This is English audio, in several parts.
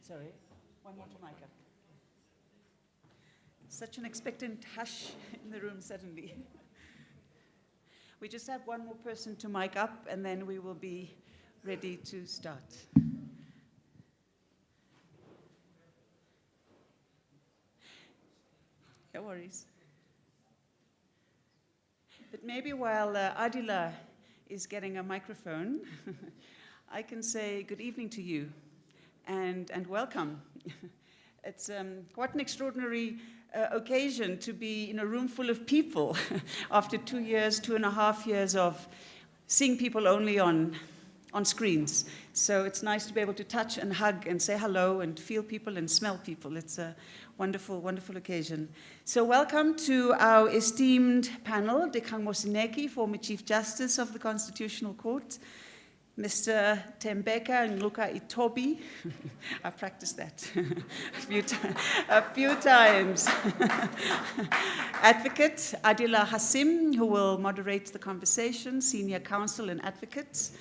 Sorry, one more to mic up. Such an expectant hush in the room suddenly. We just have one more person to mic up, and then we will be ready to start. No worries. But maybe while Adila is getting a microphone, I can say good evening to you and welcome. It's quite an extraordinary occasion to be in a room full of people after 2.5 years of seeing people only on screens. So it's nice to be able to touch and hug and say hello and feel people and smell people. It's a wonderful, wonderful occasion. So welcome to our esteemed panel, Dikgang Moseneke, former Chief Justice of the Constitutional Court, Mr. Tembeka and Luka Itobi. I practiced that a few times. Advocate Adila Hassim, who will moderate the conversation, Senior Counsel and Advocate.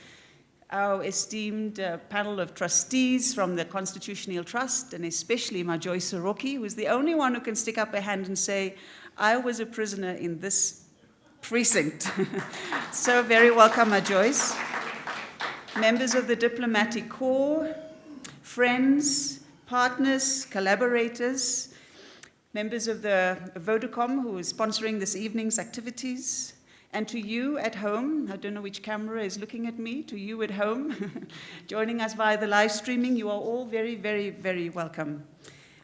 Our esteemed panel of trustees from the Constitutional Trust, and especially Majoy Soroki, who is the only one who can stick up a hand and say, I was a prisoner in this precinct. So very welcome, Majoy. Members of the diplomatic corps, friends, partners, collaborators, members of the Vodacom who is sponsoring this evening's activities, and to you at home, I don't know which camera is looking at me, to you at home, joining us via the live streaming, you are all very, very, very welcome.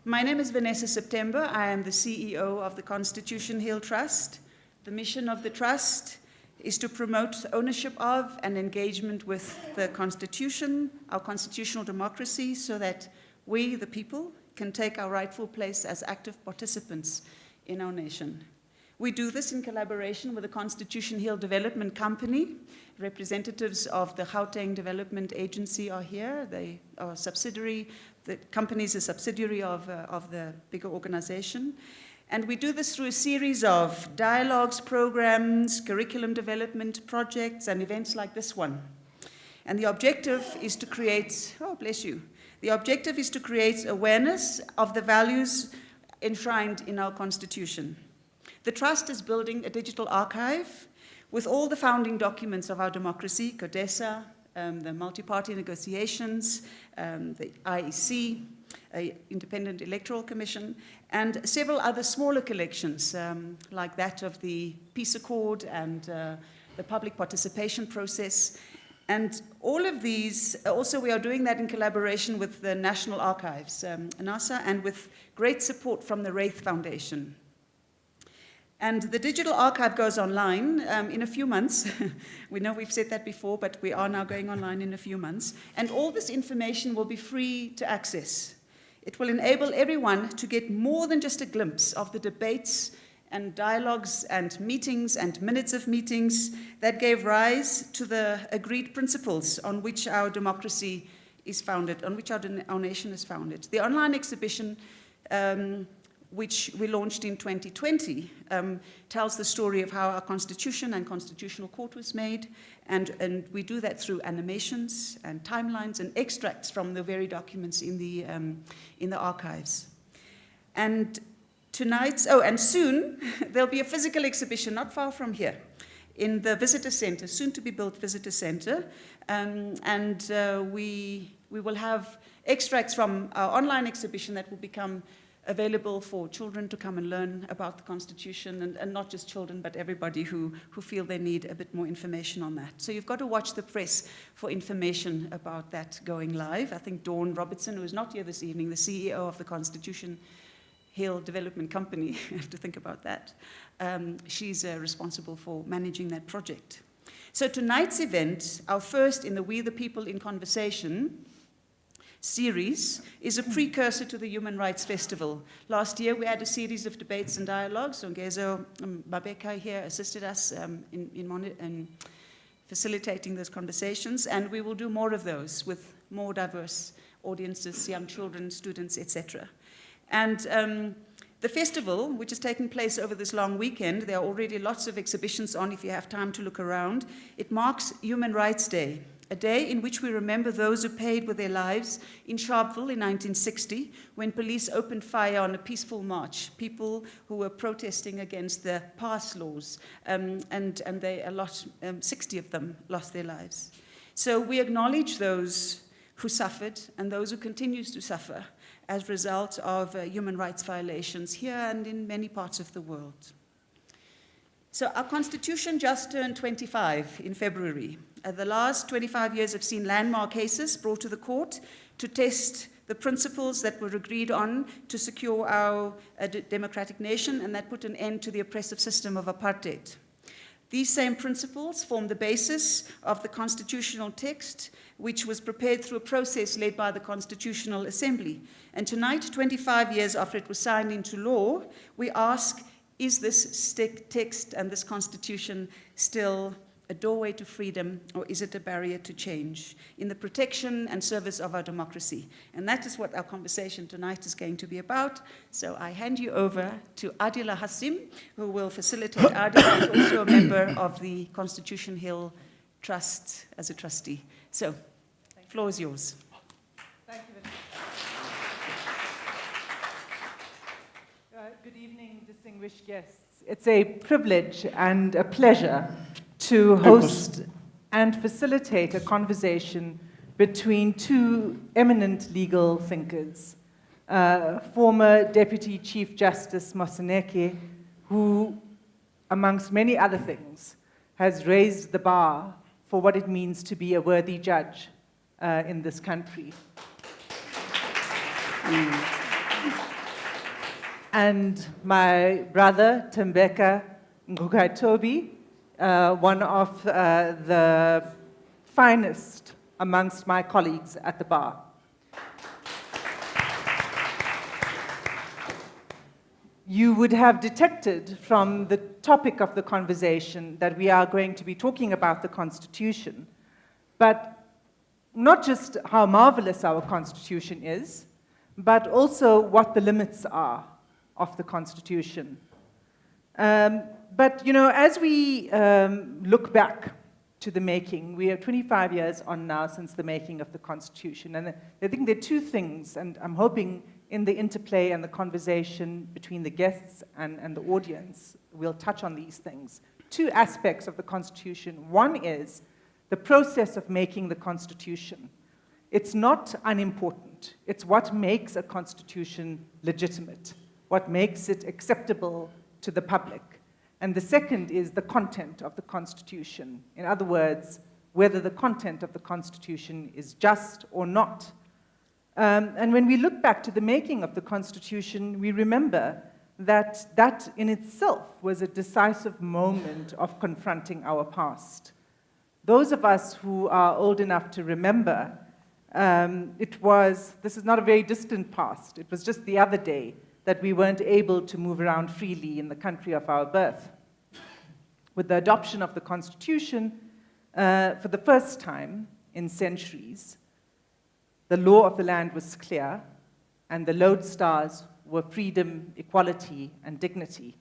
My name is Vanessa September. I am the CEO of the Constitution Hill Trust. The mission of the Trust is to promote ownership of and engagement with the Constitution, our constitutional democracy, so that we, the people, can take our rightful place as active participants in our nation. We do this in collaboration with the Constitution Hill Development Company. Representatives of the Gauteng Development Agency are here. They are a subsidiary. The company is a subsidiary of the bigger organization. And we do this through a series of dialogues, programs, curriculum development projects, and events like this one. And the objective is to create, oh, bless you. The objective is to create awareness of the values enshrined in our Constitution. The Trust is building a digital archive with all the founding documents of our democracy, CODESA, the multi-party negotiations, the IEC, Independent Electoral Commission, and several other smaller collections, like that of the Peace Accord and the public participation process. And all of these, also we are doing that in collaboration with the National Archives, NASA, and with great support from the Wraith Foundation. And the digital archive goes online in a few months. We know we've said that before, but we are now going online in a few months. And all this information will be free to access. It will enable everyone to get more than just a glimpse of the debates and dialogues and meetings and minutes of meetings that gave rise to the agreed principles on which our democracy is founded, on which our nation is founded. The online exhibition, which we launched in 2020, tells the story of how our Constitution and Constitutional Court was made, and we do that through animations and timelines and extracts from the very documents in the archives. And tonight, and soon, there'll be a physical exhibition not far from here in the visitor center, soon to be built visitor center, and we will have extracts from our online exhibition that will become available for children to come and learn about the Constitution, and not just children, but everybody who feel they need a bit more information on that. So you've got to watch the press for information about that going live. I think Dawn Robertson, who is not here this evening, the CEO of the Constitution Hill Development Company, I have to think about that. She's responsible for managing that project. So tonight's event, our first in the We the People in Conversation series, is a precursor to the Human Rights Festival. Last year we had a series of debates and dialogues. Ongezo Babeka here assisted us in facilitating those conversations, and we will do more of those with more diverse audiences, young children, students, etc. And the festival, which is taking place over this long weekend, there are already lots of exhibitions on if you have time to look around. It marks Human Rights Day. a day in which we remember those who paid with their lives in Sharpeville in 1960 when police opened fire on a peaceful march, people who were protesting against the pass laws, and 60 of them lost their lives. So we acknowledge those who suffered and those who continue to suffer as a result of human rights violations here and in many parts of the world. So our Constitution just turned 25 in February. The last 25 years have seen landmark cases brought to the court to test the principles that were agreed on to secure our democratic nation, and that put an end to the oppressive system of apartheid. These same principles form the basis of the constitutional text, which was prepared through a process led by the Constitutional Assembly. And tonight, 25 years after it was signed into law, we ask, is this text and this Constitution still a doorway to freedom, or is it a barrier to change in the protection and service of our democracy? And that is what our conversation tonight is going to be about. So I hand you over to Adila Hassim, who will facilitate. Adila is also a member of the Constitution Hill Trust as a trustee. So, the floor is yours. Thank you very much. Good evening, distinguished guests. It's a privilege and a pleasure to host and facilitate a conversation between two eminent legal thinkers. Former Deputy Chief Justice Moseneke, who, amongst many other things, has raised the bar for what it means to be a worthy judge in this country. And my brother, Tembeka Ngukaitobi, one of the finest amongst my colleagues at the bar. You would have detected from the topic of the conversation that we are going to be talking about the Constitution, but not just how marvelous our Constitution is, but also what the limits are of the Constitution. But, you know, as we look back to the making, we are 25 years on now since the making of the Constitution, and I think there are two things, and I'm hoping in the interplay and the conversation between the guests and the audience, we'll touch on these things. Two aspects of the Constitution. One is the process of making the Constitution. It's not unimportant. It's what makes a Constitution legitimate, what makes it acceptable to the public. And the second is the content of the Constitution. In other words, whether the content of the Constitution is just or not. And when we look back to the making of the Constitution, we remember that that in itself was a decisive moment of confronting our past. Those of us who are old enough to remember, this is not a very distant past. It was just the other day that we weren't able to move around freely in the country of our birth. With the adoption of the Constitution, for the first time in centuries, the law of the land was clear, and the lodestars were freedom, equality, and dignity.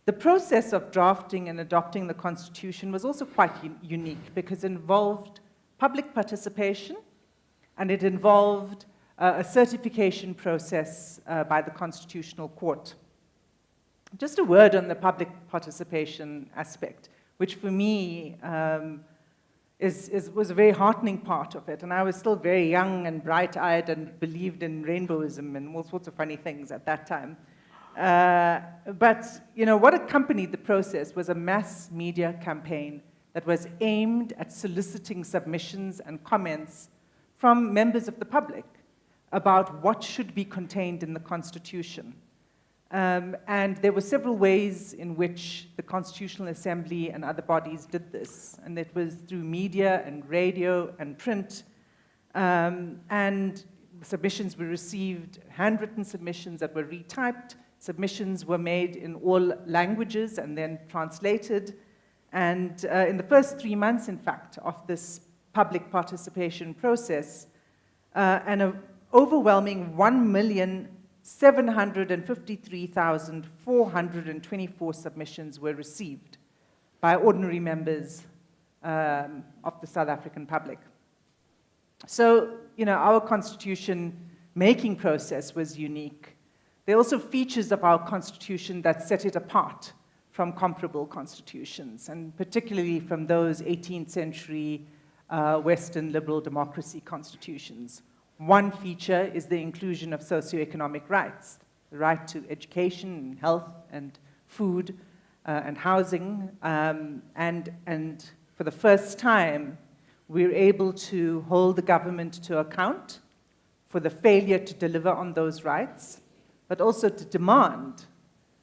The process of drafting and adopting the Constitution was also quite unique because it involved public participation, and it involved a certification process by the Constitutional Court. Just a word on the public participation aspect, which for me was a very heartening part of it. And I was still very young and bright-eyed and believed in rainbowism and all sorts of funny things at that time. But you know, what accompanied the process was a mass media campaign that was aimed at soliciting submissions and comments from members of the public about what should be contained in the Constitution. And there were several ways in which the Constitutional Assembly and other bodies did this. And it was through media and radio and print. And submissions were received, handwritten submissions that were retyped. Submissions were made in all languages and then translated. And in the first 3 months, in fact, of this public participation process, an overwhelming 1,753,424 submissions were received by ordinary members of the South African public. So, our constitution making process was unique. There are also features of our constitution that set it apart from comparable constitutions, and particularly from those 18th century Western liberal democracy constitutions. One feature is the inclusion of socioeconomic rights, the right to education, and health, and food, and housing, and for the first time, we're able to hold the government to account for the failure to deliver on those rights, but also to demand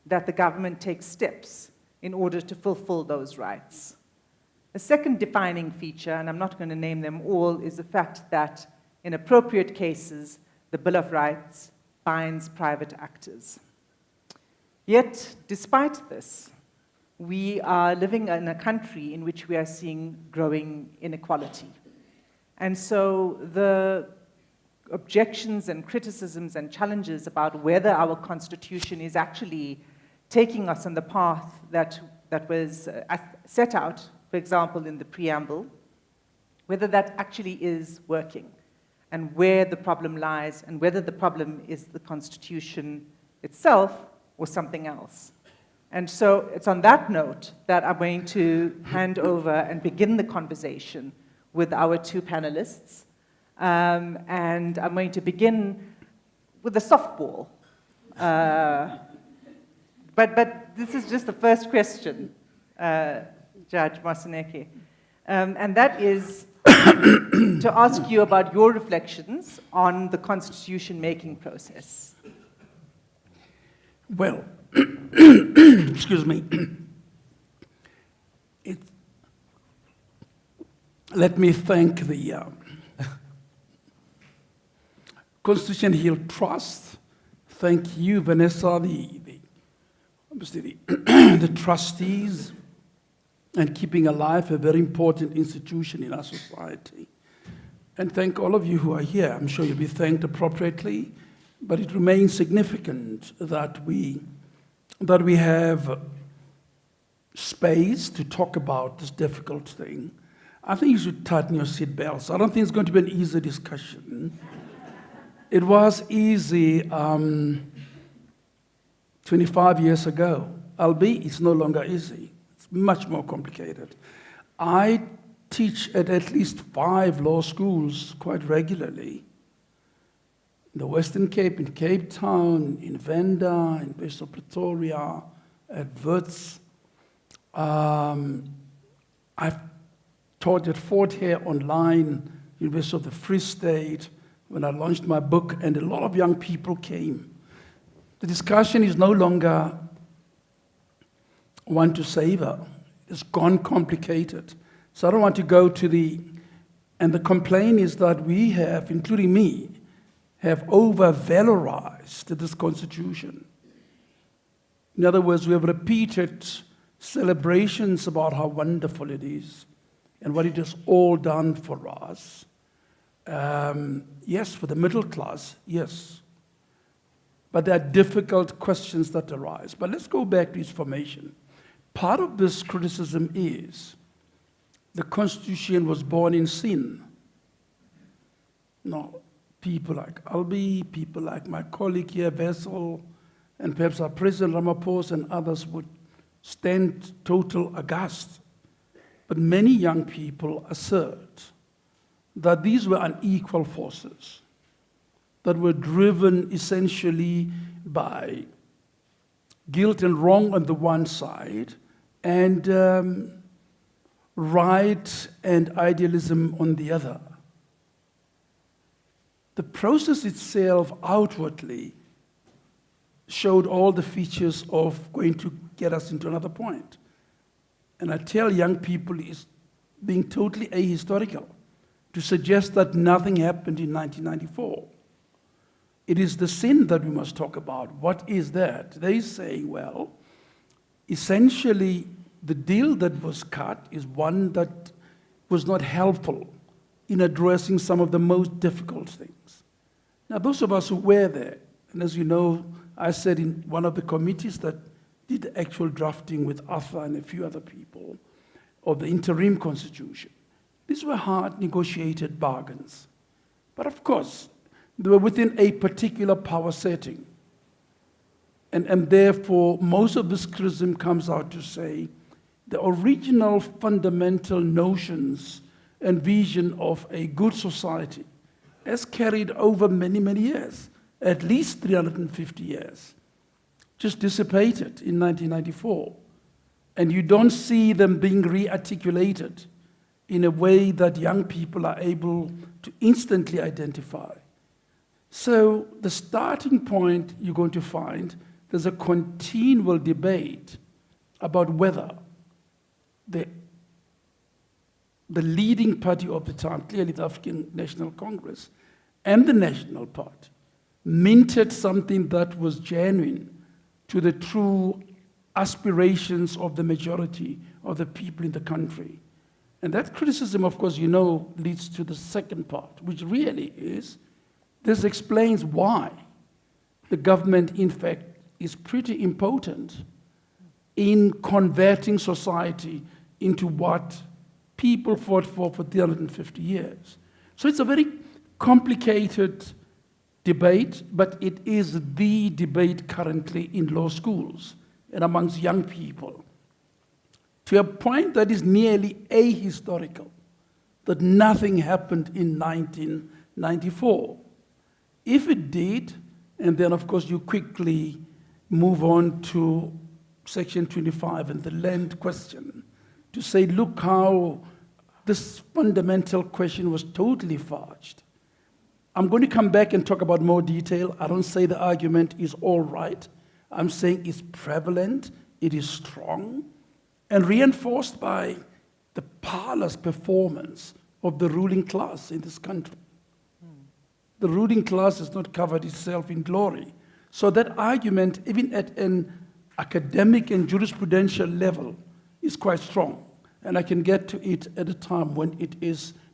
that the government take steps in order to fulfill those rights. A second defining feature, and I'm not going to name them all, is the fact that in appropriate cases, the Bill of Rights binds private actors. Yet, despite this, we are living in a country in which we are seeing growing inequality. And so the objections and criticisms and challenges about whether our constitution is actually taking us on the path that was set out, for example, in the preamble, whether that actually is working, and where the problem lies, and whether the problem is the constitution itself or something else. And so it's on that note that I'm going to hand over and begin the conversation with our two panelists. And I'm going to begin with a softball. But this is just the first question, Judge Masaneke. And that is to ask you about your reflections on the constitution-making process. Well, excuse me. Let me thank the Constitution Hill Trust. Thank you, Vanessa, obviously the trustees, and keeping alive a very important institution in our society. And thank all of you who are here. I'm sure you'll be thanked appropriately, but it remains significant that we have space to talk about this difficult thing. I think you should tighten your seatbelts. I don't think it's going to be an easy discussion. It was easy 25 years ago, albeit it's no longer easy. It's much more complicated. I teach at least 5 law schools quite regularly. In the Western Cape, in Cape Town, in Venda, in Western Pretoria, at Wits. I've taught at Fort Hare online, University of the Free State, when I launched my book, and a lot of young people came. The discussion is no longer one to savor. It's gone complicated. So I don't want to go to and the complaint is that we have, including me, have over-valorized this constitution. In other words, we have repeated celebrations about how wonderful it is and what it has all done for us. Yes, for the middle class, yes. But there are difficult questions that arise. But let's go back to its formation. Part of this criticism is the Constitution was born in sin. Now, people like Albie, people like my colleague here, Vessel, and perhaps our President Ramaphosa and others would stand total aghast. But many young people assert that these were unequal forces that were driven essentially by guilt and wrong on the one side and right and idealism on the other. The process itself outwardly showed all the features of going to get us into another point. And I tell young people it's being totally ahistorical to suggest that nothing happened in 1994. It is the sin that we must talk about. What is that? They say, well, essentially the deal that was cut is one that was not helpful in addressing some of the most difficult things. Now, those of us who were there, and as you know, I said in one of the committees that did the actual drafting with Arthur and a few other people, of the interim constitution. These were hard negotiated bargains. But of course, they were within a particular power setting. And therefore, most of this criticism comes out to say the original fundamental notions and vision of a good society has carried over many, many years, at least 350 years, just dissipated in 1994. And you don't see them being re-articulated in a way that young people are able to instantly identify. So the starting point you're going to find, there's a continual debate about whether the leading party of the time, clearly the African National Congress, and the National Party, minted something that was genuine to the true aspirations of the majority of the people in the country. And that criticism, of course, you know, leads to the second part, which really is, this explains why the government, in fact, is pretty impotent in converting society into what people fought for 350 years. So it's a very complicated debate, but it is the debate currently in law schools and amongst young people, to a point that is nearly ahistorical, that nothing happened in 1994. If it did, and then of course you quickly move on to Section 25 and the land question, to say, look how this fundamental question was totally fudged. I'm going to come back and talk about more detail. I don't say the argument is all right. I'm saying it's prevalent, it is strong, and reinforced by the parlous performance of the ruling class in this country. The ruling class has not covered itself in glory. So that argument, even at an academic and jurisprudential level, is quite strong. And I can get to it at a time when it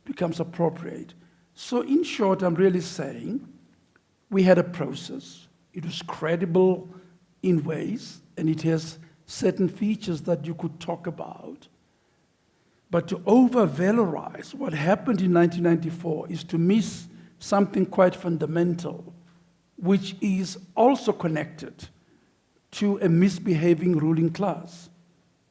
becomes appropriate. So in short, I'm really saying we had a process. It was credible in ways, and it has certain features that you could talk about. But to over-valorize what happened in 1994 is to miss something quite fundamental, which is also connected to a misbehaving ruling class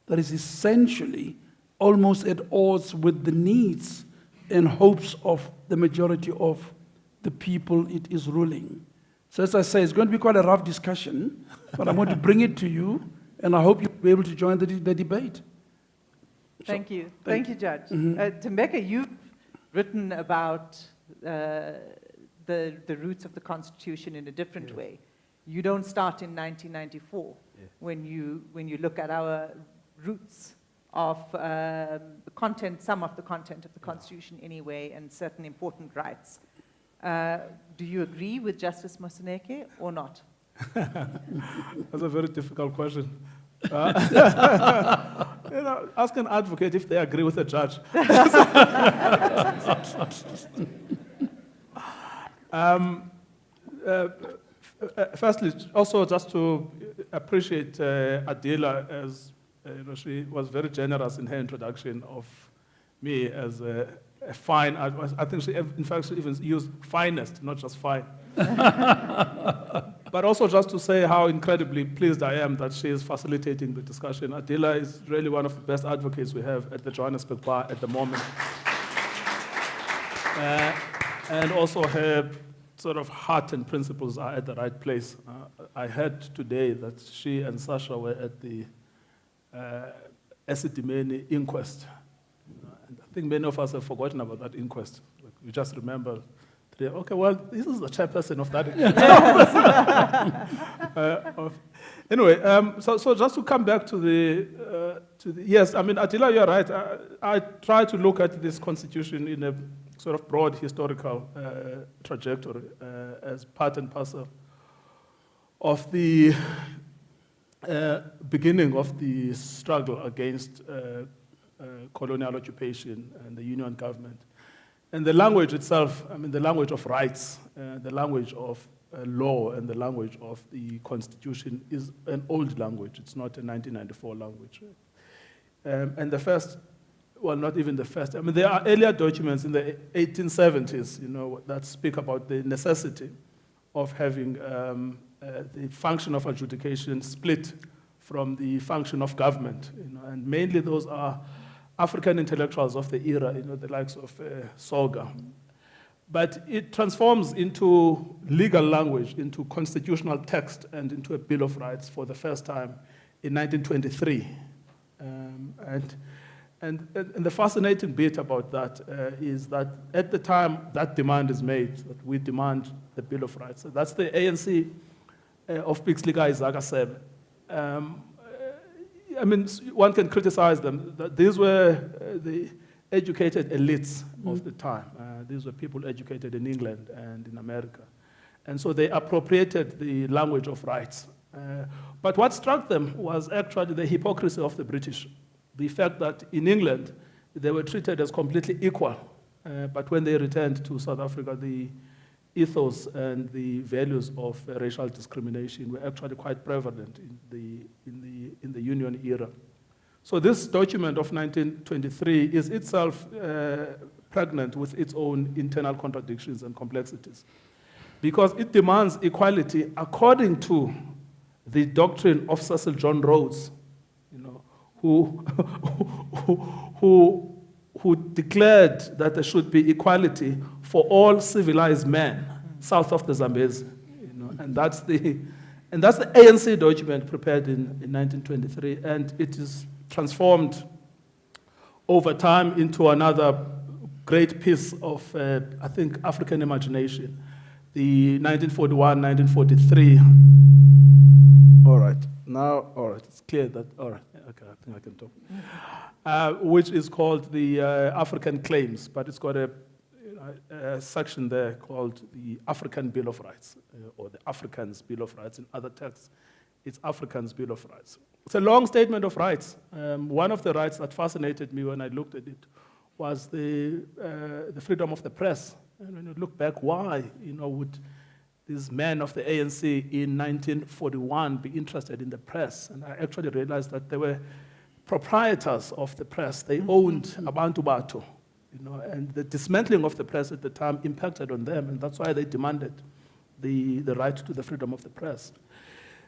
that is essentially almost at odds with the needs and hopes of the majority of the people it is ruling. So as I say, it's going to be quite a rough discussion, but I'm going to bring it to you, and I hope you'll be able to join the debate. Thank you. Thank you, Judge. Tembeka, you've written about the roots of the Constitution in a different way. You don't start in 1994 when you look at our roots of the content, some of the content of the Constitution anyway, and certain important rights. Do you agree with Justice Moseneke or not? That's a very difficult question. Ask an advocate if they agree with the judge. Firstly, also just to appreciate Adila, as she was very generous in her introduction of me as a fine. I think she, in fact, she even used finest, not just fine. But also just to say how incredibly pleased I am that she is facilitating the discussion. Adila is really one of the best advocates we have at the Johannesburg Bar at the moment. And also her sort of heart and principles are at the right place. I heard today that she and Sasha were at the Esidimeni inquest. And I think many of us have forgotten about that inquest. We just remember today, okay, well, this is the chairperson of that. Anyway, so just to come back to the yes, I mean, Attila, you're right. I try to look at this constitution in a sort of broad historical trajectory as part and parcel of the beginning of the struggle against colonial occupation and the union government. And the language itself, I mean, the language of rights, the language of law, and the language of the Constitution is an old language. It's not a 1994 language. And the first well, not even the first. I mean, there are earlier documents in the 1870s, that speak about the necessity of having the function of adjudication split from the function of government, and mainly those are African intellectuals of the era, the likes of Soga. But it transforms into legal language, into constitutional text, and into a Bill of Rights for the first time in 1923. And the fascinating bit about that is that at the time that demand is made, that we demand the Bill of Rights. So that's the ANC of Pixlika Isaac Sebe. I mean, one can criticize them. That these were the educated elites of the time. These were people educated in England and in America. And so they appropriated the language of rights. But what struck them was actually the hypocrisy of the British. The fact that in England, they were treated as completely equal. But when they returned to South Africa, the ethos and the values of racial discrimination were actually quite prevalent in the Union era. So this document of 1923 is itself pregnant with its own internal contradictions and complexities, because it demands equality according to the doctrine of Cecil John Rhodes, who declared that there should be equality for all civilized men south of the Zambezi, and that's the ANC document prepared in 1923, and it is transformed over time into another great piece of, I think, African imagination, the 1941, 1943. All right, it's clear that, all right, okay, I think I can talk. Which is called the African Claims, but it's got a section there called the African Bill of Rights, or the Africans' Bill of Rights. In other texts, it's Africans' Bill of Rights. It's a long statement of rights. One of the rights that fascinated me when I looked at it was the freedom of the press. And when you look back, why would these men of the ANC in 1941 be interested in the press? And I actually realized that they were proprietors of the press. They owned Abantu Batu, and the dismantling of the press at the time impacted on them, and that's why they demanded the right to the freedom of the press.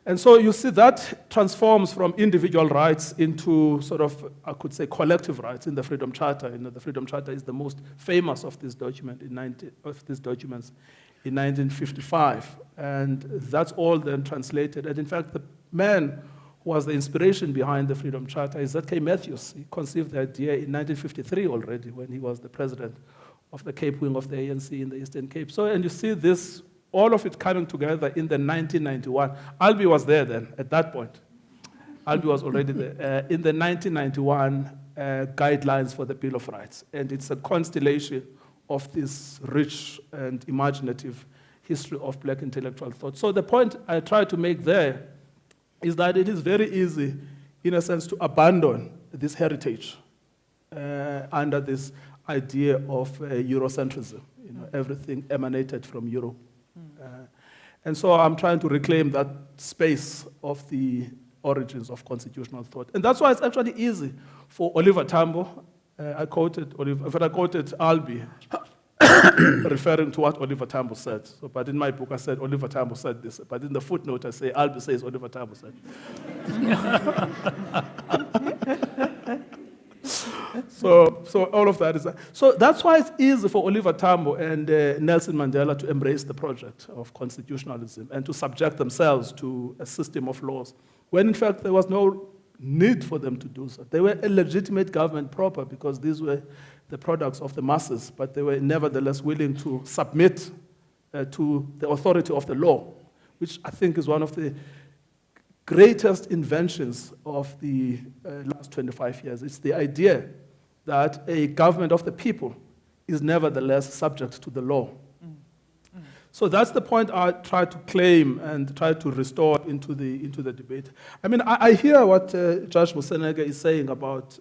And so you see that transforms from individual rights into sort of, I could say, collective rights in the Freedom Charter. The Freedom Charter is the most famous of these documents in 1955. And that's all then translated. And in fact, the man who was the inspiration behind the Freedom Charter is Z.K. Matthews. He conceived the idea in 1953 already, when he was the president of the Cape Wing of the ANC in the Eastern Cape. So, and you see this, all of it coming together in the 1991. Albie was there then, at that point. Albie was already there. In the 1991 guidelines for the Bill of Rights. And it's a constellation of this rich and imaginative history of black intellectual thought. So the point I try to make there is that it is very easy, in a sense, to abandon this heritage under this idea of Eurocentrism. Everything emanated from Europe. And so I'm trying to reclaim that space of the origins of constitutional thought. And that's why it's actually easy for Oliver Tambo. I quoted Albie, referring to what Oliver Tambo said. So, but in my book I said Oliver Tambo said this. But in the footnote I say Albie says Oliver Tambo said. So all of that is that. So that's why it's easy for Oliver Tambo and Nelson Mandela to embrace the project of constitutionalism and to subject themselves to a system of laws, when in fact there was no need for them to do so. They were a legitimate government proper because these were the products of the masses, but they were nevertheless willing to submit to the authority of the law, which I think is one of the greatest inventions of the last 25 years. It's the idea that a government of the people is nevertheless subject to the law. So that's the point I try to claim and try to restore into the debate. I mean, I hear what Judge Mosenega is saying about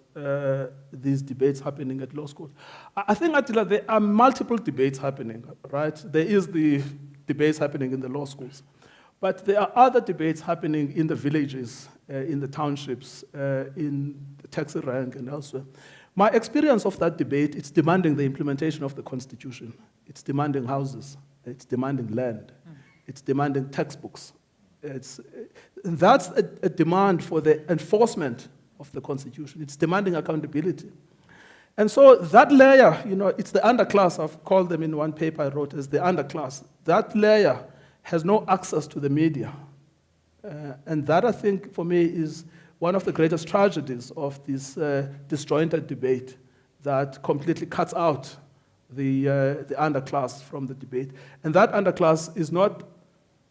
these debates happening at law school. I think, Attila, there are multiple debates happening, right? There is the debates happening in the law schools. But there are other debates happening in the villages, in the townships, in the taxi rank and elsewhere, My experience of that debate, it's demanding the implementation of the Constitution. It's demanding houses. It's demanding land. It's demanding textbooks. That's a demand for the enforcement of the Constitution. It's demanding accountability. And so that layer, it's the underclass. I've called them in one paper I wrote as the underclass. That layer has no access to the media. And that, I think, for me, is one of the greatest tragedies of this disjointed debate that completely cuts out the underclass from the debate. And that underclass is not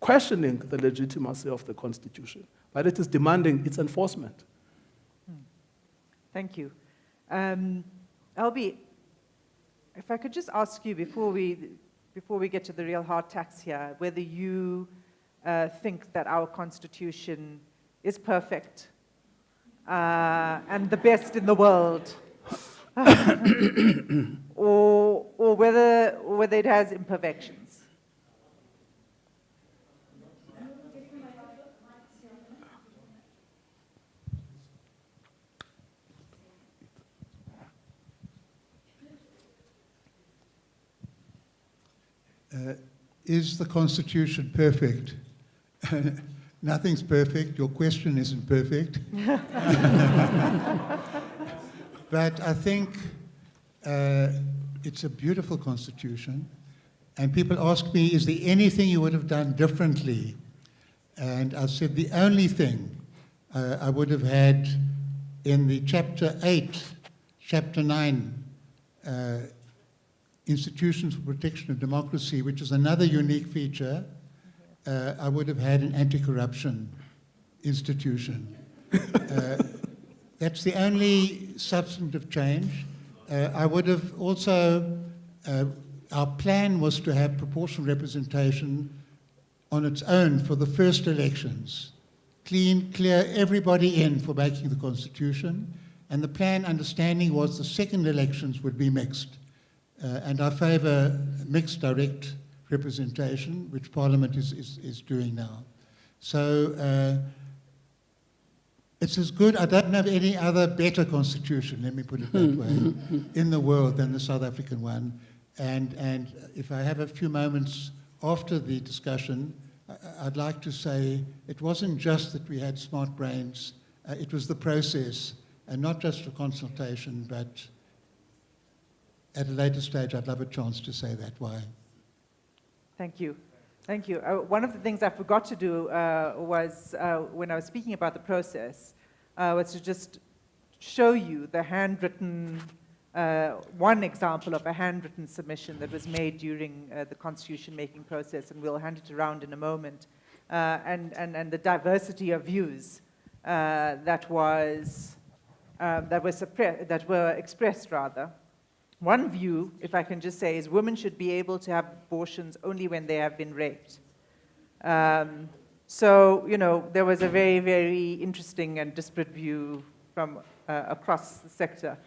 questioning the legitimacy of the Constitution, but it is demanding its enforcement. Thank you. Albie, if I could just ask you before we get to the real hard facts here, whether you think that our Constitution is perfect and the best in the world, or whether it has imperfections. Is the Constitution perfect? Nothing's perfect. Your question isn't perfect. But I think it's a beautiful Constitution. And people ask me, is there anything you would have done differently? And I said the only thing I would have had in the Chapter 8, Chapter 9, Institutions for Protection of Democracy, which is another unique feature, I would have had an anti-corruption institution. That's the only substantive change. I would have also, our plan was to have proportional representation on its own for the first elections. Clear everybody in for making the Constitution. And the plan understanding was the second elections would be mixed. And I favour mixed direct representation, which Parliament is doing now. So it's as good, I don't know of any other better constitution, let me put it that way, in the world than the South African one. And if I have a few moments after the discussion, I'd like to say it wasn't just that we had smart brains, it was the process, and not just a consultation, but at a later stage, I'd love a chance to say that. Why? Thank you. Thank you. One of the things I forgot to do was, when I was speaking about the process, was to just show you the handwritten, one example of a handwritten submission that was made during the constitution-making process, and we'll hand it around in a moment, and the diversity of views that were expressed, rather. One view, if I can just say, is women should be able to have abortions only when they have been raped. So, there was a very, very interesting and disparate view from across the sector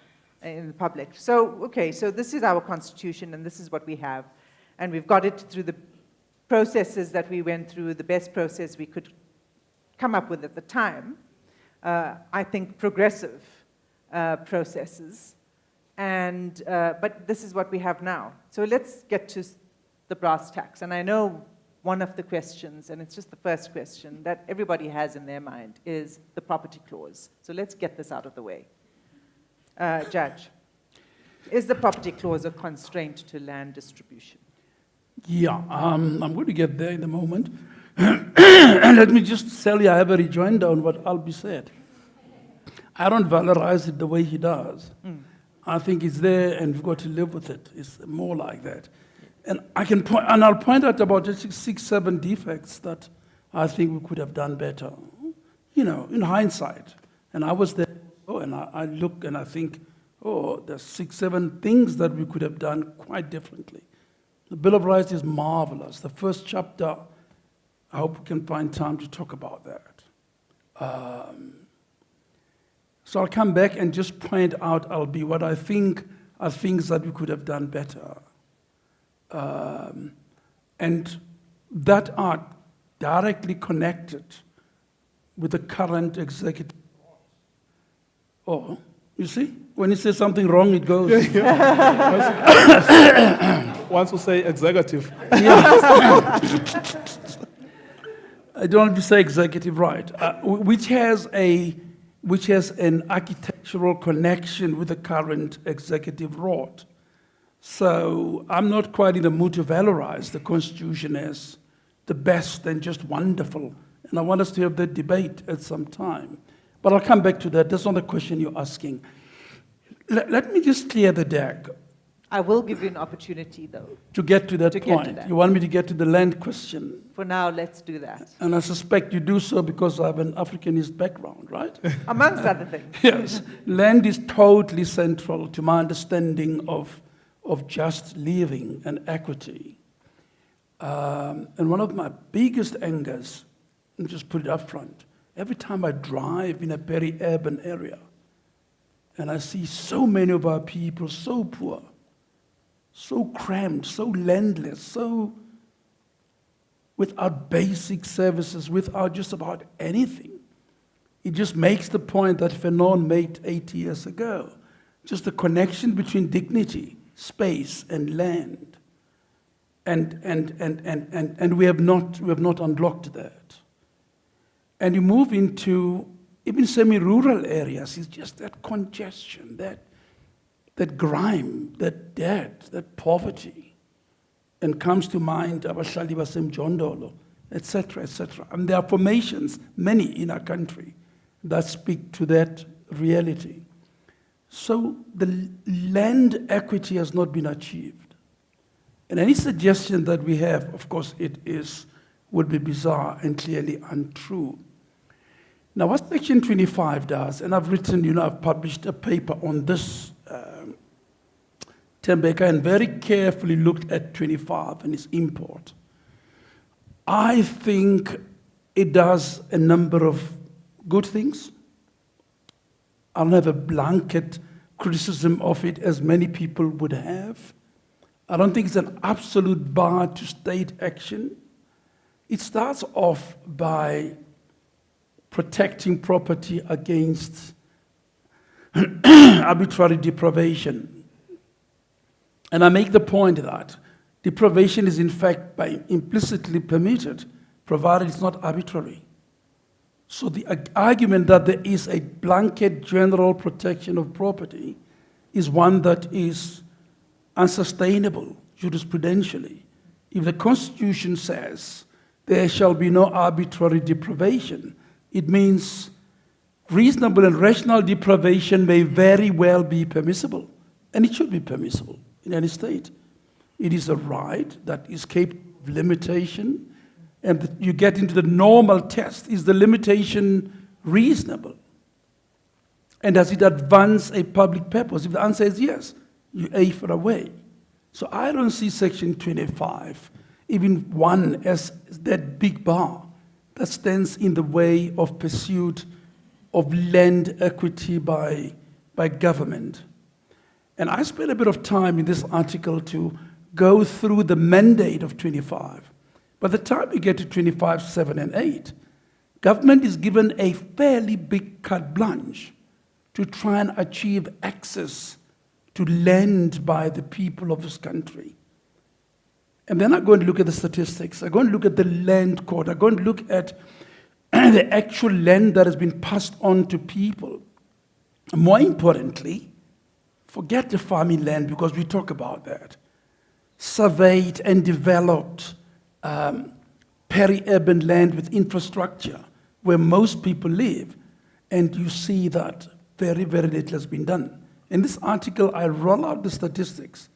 in the public. So, okay, so this is our Constitution, and this is what we have. And we've got it through the processes that we went through, the best process we could come up with at the time. I think progressive processes. And, but this is what we have now. So let's get to the brass tacks. And I know one of the questions, and it's just the first question, that everybody has in their mind is the property clause. So let's get this out of the way. Judge, is the property clause a constraint to land distribution? Yeah, I'm going to get there in a moment. And let me just tell you, I have a rejoinder on what Albie said. I don't valorize it the way he does. I think it's there, and we've got to live with it. It's more like that. And I'll point out about 6-7 defects that I think we could have done better, in hindsight. And I was there, and I look and I think, there's 6-7 things that we could have done quite differently. The Bill of Rights is marvelous. The first chapter, I hope we can find time to talk about that. So I'll come back and just point out, Albie, what I think are things that we could have done better. And that are directly connected with the current executive. You see? When you say something wrong, it goes. Once you say executive. I don't want to say executive right, which has an architectural connection with the current executive rod. So I'm not quite in the mood to valorize the Constitution as the best and just wonderful. And I want us to have that debate at some time. But I'll come back to that. That's not the question you're asking. Let me just clear the deck. I will give you an opportunity, though. To get to that To get to point. that. You want me to get to the land question. For now, let's do that. And I suspect you do so because I have an Africanist background, right? Amongst other things. Yes. Land is totally central to my understanding of just living and equity. And one of my biggest angers, and just put it up front, every time I drive in a peri-urban area, and I see so many of our people so poor, so cramped, so landless, so without basic services, without just about anything. It just makes the point that Fanon made 80 years ago. Just the connection between dignity, space, and land. And we have not unlocked that. And you move into even semi-rural areas, it's just that congestion, that grime, that debt, that poverty. And comes to mind abahlali basemjondolo, etc., etc. And there are formations, many in our country, that speak to that reality. So the land equity has not been achieved. And any suggestion that we have, of course, would be bizarre and clearly untrue. Now, what Section 25 does, and I've written, I've published a paper on this, Tembeka, and very carefully looked at 25 and its import. I think it does a number of good things. I don't have a blanket criticism of it as many people would have. I don't think it's an absolute bar to state action. It starts off by protecting property against arbitrary deprivation. And I make the point that deprivation is in fact implicitly permitted, provided it's not arbitrary. So the argument that there is a blanket general protection of property is one that is unsustainable jurisprudentially. If the Constitution says there shall be no arbitrary deprivation, it means reasonable and rational deprivation may very well be permissible, and it should be permissible in any state. It is a right that is capable of limitation, and you get into the normal test. Is the limitation reasonable? And does it advance a public purpose? If the answer is yes, you A for away. So I don't see Section 25, even one, as that big bar that stands in the way of pursuit of land equity by government. And I spent a bit of time in this article to go through the mandate of 25. By the time you get to 25, 7, and 8, government is given a fairly big carte blanche to try and achieve access to land by the people of this country. And then I'm going to look at the statistics. I'm going to look at the land court. I'm going to look at the actual land that has been passed on to people. And more importantly, forget the farming land, because we talk about that. Surveyed and developed peri-urban land with infrastructure where most people live. And you see that very, very little has been done. In this article, I roll out the statistics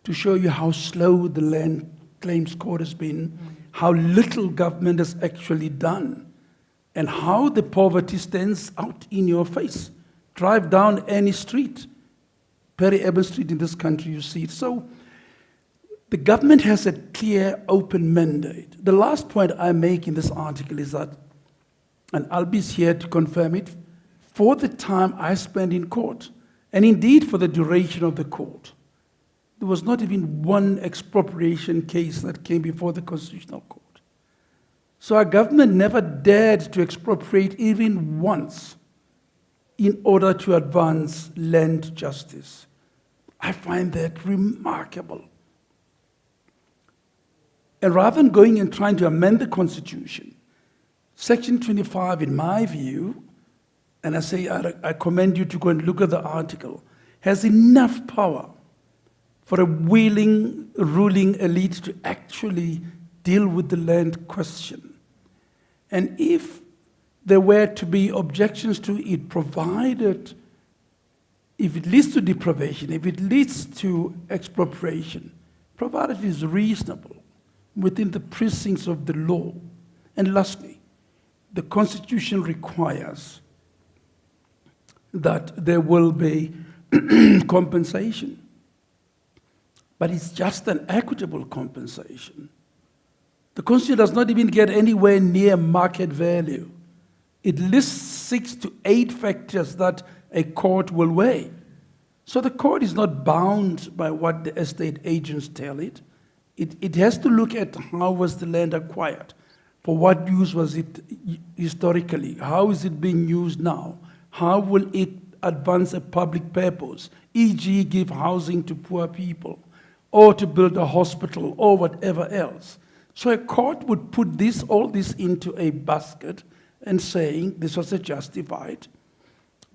to show you how slow the land claims court has been, how little government has actually done, and how the poverty stands out in your face. Drive down any street, peri-urban street in this country, you see it. So the government has a clear, open mandate. The last point I make in this article is that, and Albi's here to confirm it, for the time I spent in court, and indeed for the duration of the court, there was not even one expropriation case that came before the Constitutional Court. So our government never dared to expropriate even once. in order to advance land justice. I find that remarkable. And rather than going and trying to amend the Constitution, Section 25, in my view, and I say I commend you to go and look at the article, has enough power for a willing ruling elite to actually deal with the land question. And if there were to be objections to it, provided if it leads to deprivation, if it leads to expropriation, provided it is reasonable within the precincts of the law. And lastly, the Constitution requires that there will be compensation. But it's just an equitable compensation. The Constitution does not even get anywhere near market value. It lists 6 to 8 factors that a court will weigh. So the court is not bound by what the estate agents tell it. It has to look at how was the land acquired, for what use was it historically, how is it being used now, how will it advance a public purpose, e.g. give housing to poor people, or to build a hospital, or whatever else. So a court would put all this into a basket and saying this was a justified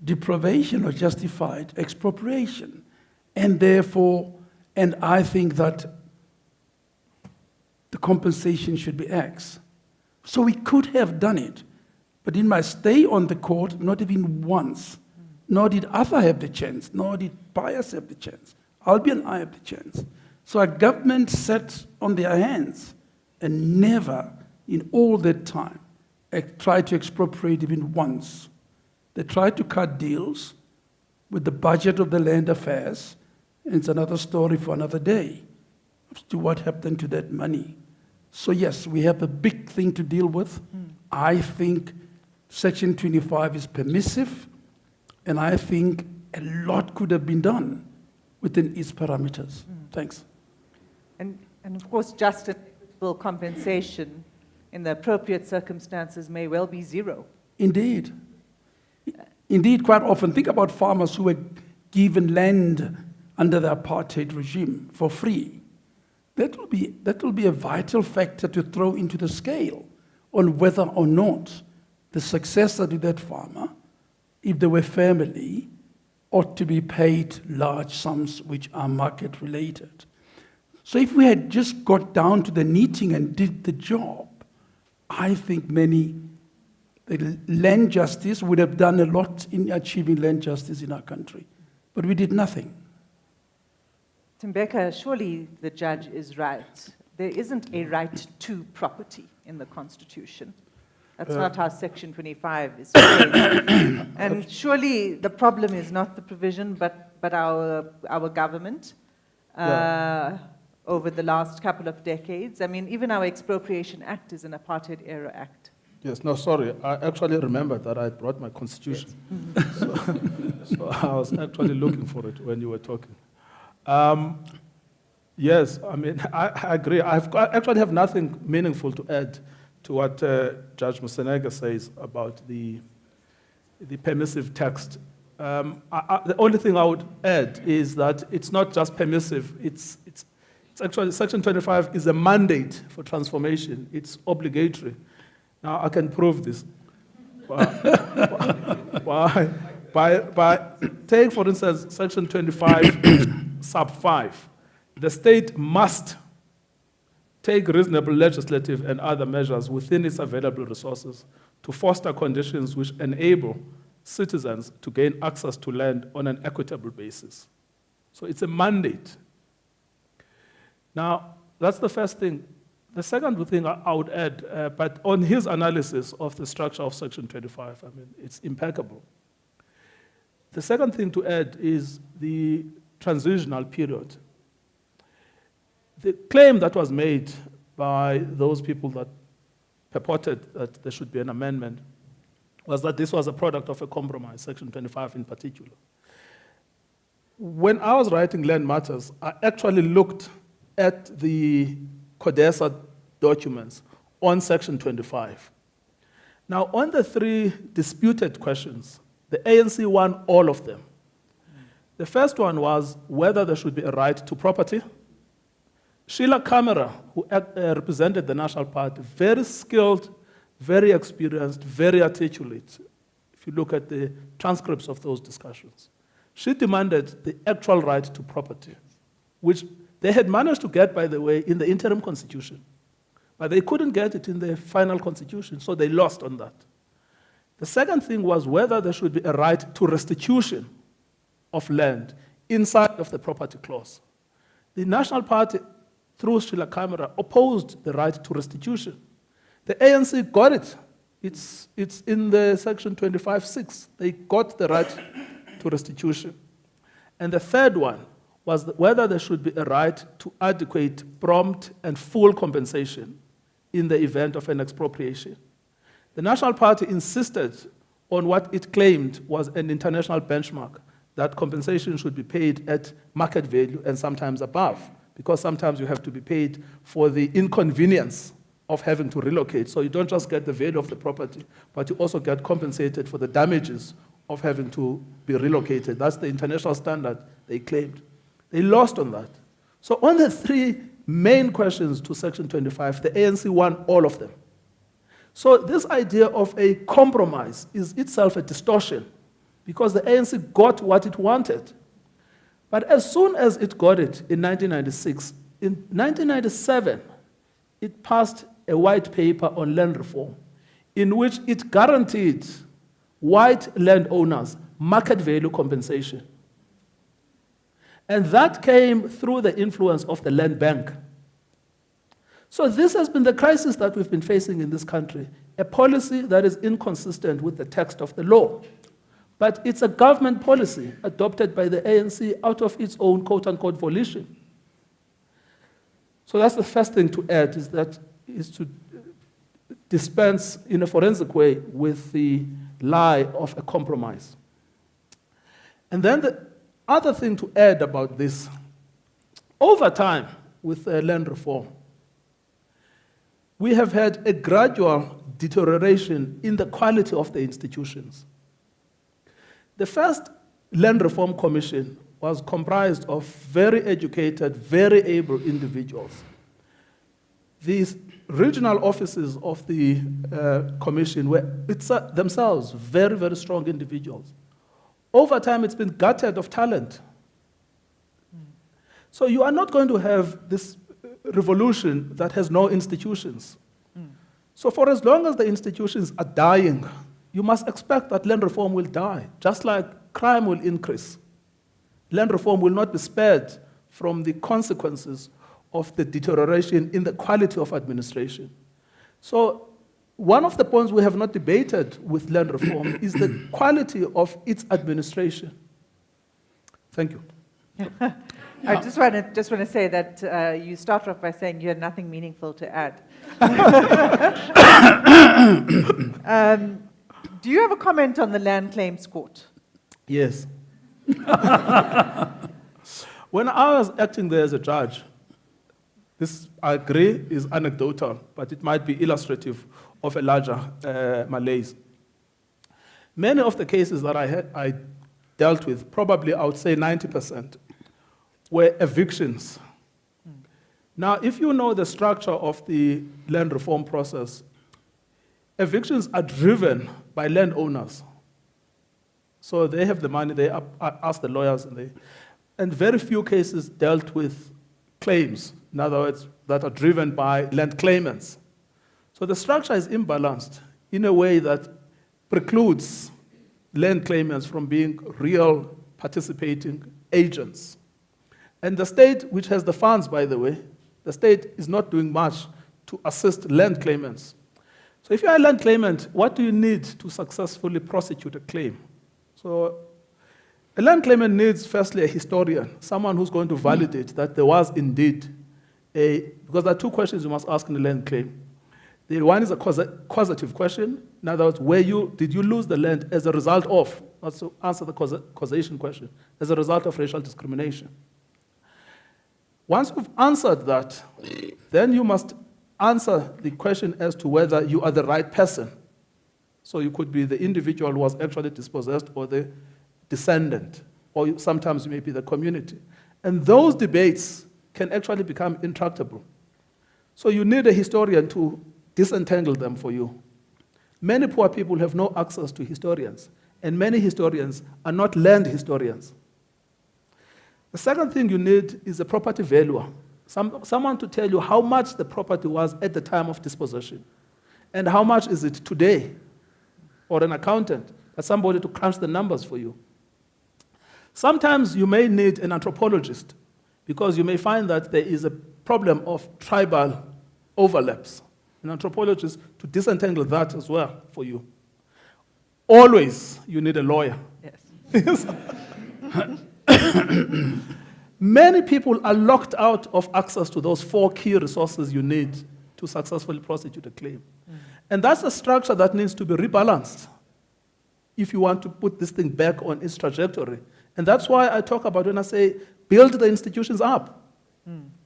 deprivation or justified expropriation. And therefore, and I think that the compensation should be X. So we could have done it, but in my stay on the court, not even once, nor did Arthur have the chance, nor did Pius have the chance. Albie and I have the chance. So our government sat on their hands and never, in all that time, tried to expropriate even once. They tried to cut deals with the budget of the land affairs, and it's another story for another day as to what happened to that money. So yes, we have a big thing to deal with. I think Section 25 is permissive, and I think a lot could have been done within its parameters. Thanks. And of course, just and equitable compensation in the appropriate circumstances may well be zero. Indeed. Indeed, quite often, think about farmers who were given land under the apartheid regime for free. That will be a vital factor to throw into the scale on whether or not the successor to that farmer, if they were family, ought to be paid large sums which are market related. So if we had just got down to the knitting and did the job, I think the land justice would have done a lot in achieving land justice in our country. But we did nothing. Tembeka, surely the judge is right. There isn't a right to property in the Constitution. That's not how Section 25 is framed. And surely the problem is not the provision, but our government over the last couple of decades. I mean, even our Expropriation Act is an apartheid-era act. Yes, no, sorry. I actually remember that I brought my constitution. Yes. So I was actually looking for it when you were talking. Yes, I mean, I agree. I actually have nothing meaningful to add to what Judge Musenega says about the permissive text. The only thing I would add is that it's not just permissive. It's actually, Section 25 is a mandate for transformation. It's obligatory. Now, I can prove this. Take, for instance, Section 25, sub 5. The state must take reasonable legislative and other measures within its available resources to foster conditions which enable citizens to gain access to land on an equitable basis. So it's a mandate. Now, that's the first thing. The second thing I would add, but on his analysis of the structure of Section 25, I mean, it's impeccable. The second thing to add is the transitional period. The claim that was made by those people that purported that there should be an amendment was that this was a product of a compromise, Section 25 in particular. When I was writing Land Matters, I actually looked at the CODESA documents on Section 25. Now, on the 3 disputed questions, The ANC won all of them. The first one was whether there should be a right to property. Sheila Kamara, who represented the National Party, very skilled, very experienced, very articulate, if you look at the transcripts of those discussions. She demanded the actual right to property, which they had managed to get, by the way, in the interim constitution. But they couldn't get it in the final constitution, so they lost on that. The second thing was whether there should be a right to restitution of land inside of the property clause. The National Party, through Sheila Kamara, opposed the right to restitution. The ANC got it. It's in the section 25(6). They got the right to restitution. And the third one was whether there should be a right to adequate, prompt, and full compensation in the event of an expropriation. The National Party insisted on what it claimed was an international benchmark, that compensation should be paid at market value and sometimes above, because sometimes you have to be paid for the inconvenience of having to relocate. So you don't just get the value of the property, but you also get compensated for the damages of having to be relocated. That's the international standard they claimed. They lost on that. So on the three main questions to Section 25, the ANC won all of them. So this idea of a compromise is itself a distortion, because the ANC got what it wanted. But as soon as it got it in 1996, in 1997, it passed a white paper on land reform in which it guaranteed white landowners market value compensation. And that came through the influence of the land bank. So this has been the crisis that we've been facing in this country, a policy that is inconsistent with the text of the law. But it's a government policy adopted by the ANC out of its own quote-unquote volition. So that's the first thing to add, is to dispense in a forensic way with the lie of a compromise. And then the other thing to add about this, over time with land reform, we have had a gradual deterioration in the quality of the institutions. The first Land Reform Commission was comprised of very educated, very able individuals. These regional offices of the commission were themselves very, very strong individuals. Over time, it's been gutted of talent. So you are not going to have this revolution that has no institutions. So for as long as the institutions are dying, you must expect that land reform will die, just like crime will increase. Land reform will not be spared from the consequences of the deterioration in the quality of administration. So one of the points we have not debated with land reform is the quality of its administration. Thank you. I just want to say that you started off by saying you had nothing meaningful to add. Do you have a comment on the land claims court? Yes. When I was acting there as a judge, this, I agree, is anecdotal, but it might be illustrative of a larger malaise. Many of the cases that I dealt with, probably I would say 90%, were evictions. Now, if you know the structure of the land reform process, evictions are driven by landowners. So they have the money, they ask the lawyers, and very few cases dealt with claims, in other words, that are driven by land claimants. So the structure is imbalanced in a way that precludes land claimants from being real participating agents. And the state, which has the funds, by the way, the state is not doing much to assist land claimants. So if you're a land claimant, what do you need to successfully prosecute a claim? So a land claimant needs, firstly, a historian, someone who's going to validate that there was indeed because there are two questions you must ask in a land claim. The one is a causative question. In other words, did you lose the land as a result of, not to answer the causation question, as a result of racial discrimination. Once you've answered that, then you must answer the question as to whether you are the right person So you could be the individual who was actually dispossessed or the descendant, or sometimes you may be the community. And those debates can actually become intractable. So you need a historian to disentangle them for you. Many poor people have no access to historians, and many historians are not learned historians. The second thing you need is a property valuer, someone to tell you how much the property was at the time of dispossession, and how much is it today, or an accountant, or somebody to crunch the numbers for you. Sometimes you may need an anthropologist, because you may find that there is a problem of tribal overlaps. An anthropologist to disentangle that as well for you. Always you need a lawyer. Yes. Many people are locked out of access to those 4 key resources you need to successfully prosecute a claim. And that's a structure that needs to be rebalanced if you want to put this thing back on its trajectory. And that's why I talk about when I say build the institutions up.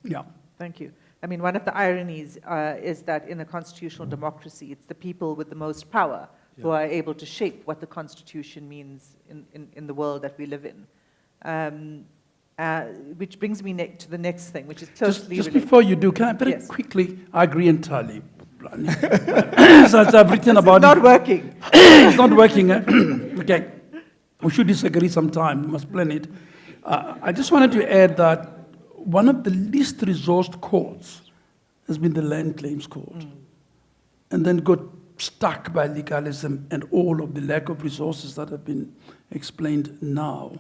Yeah. Thank you. I mean, one of the ironies is that in a constitutional democracy, it's the people with the most power who are able to shape what the Constitution means in the world that we live in. Which brings me to the next thing, which is closely Just related. before you do, can I very Yes. quickly, I agree entirely. So I've written about It's not working. It's not working. Okay. We should disagree sometime. We must plan it. I just wanted to add that one of the least resourced courts has been the Land Claims Court. And then got stuck by legalism and all of the lack of resources that have been explained now.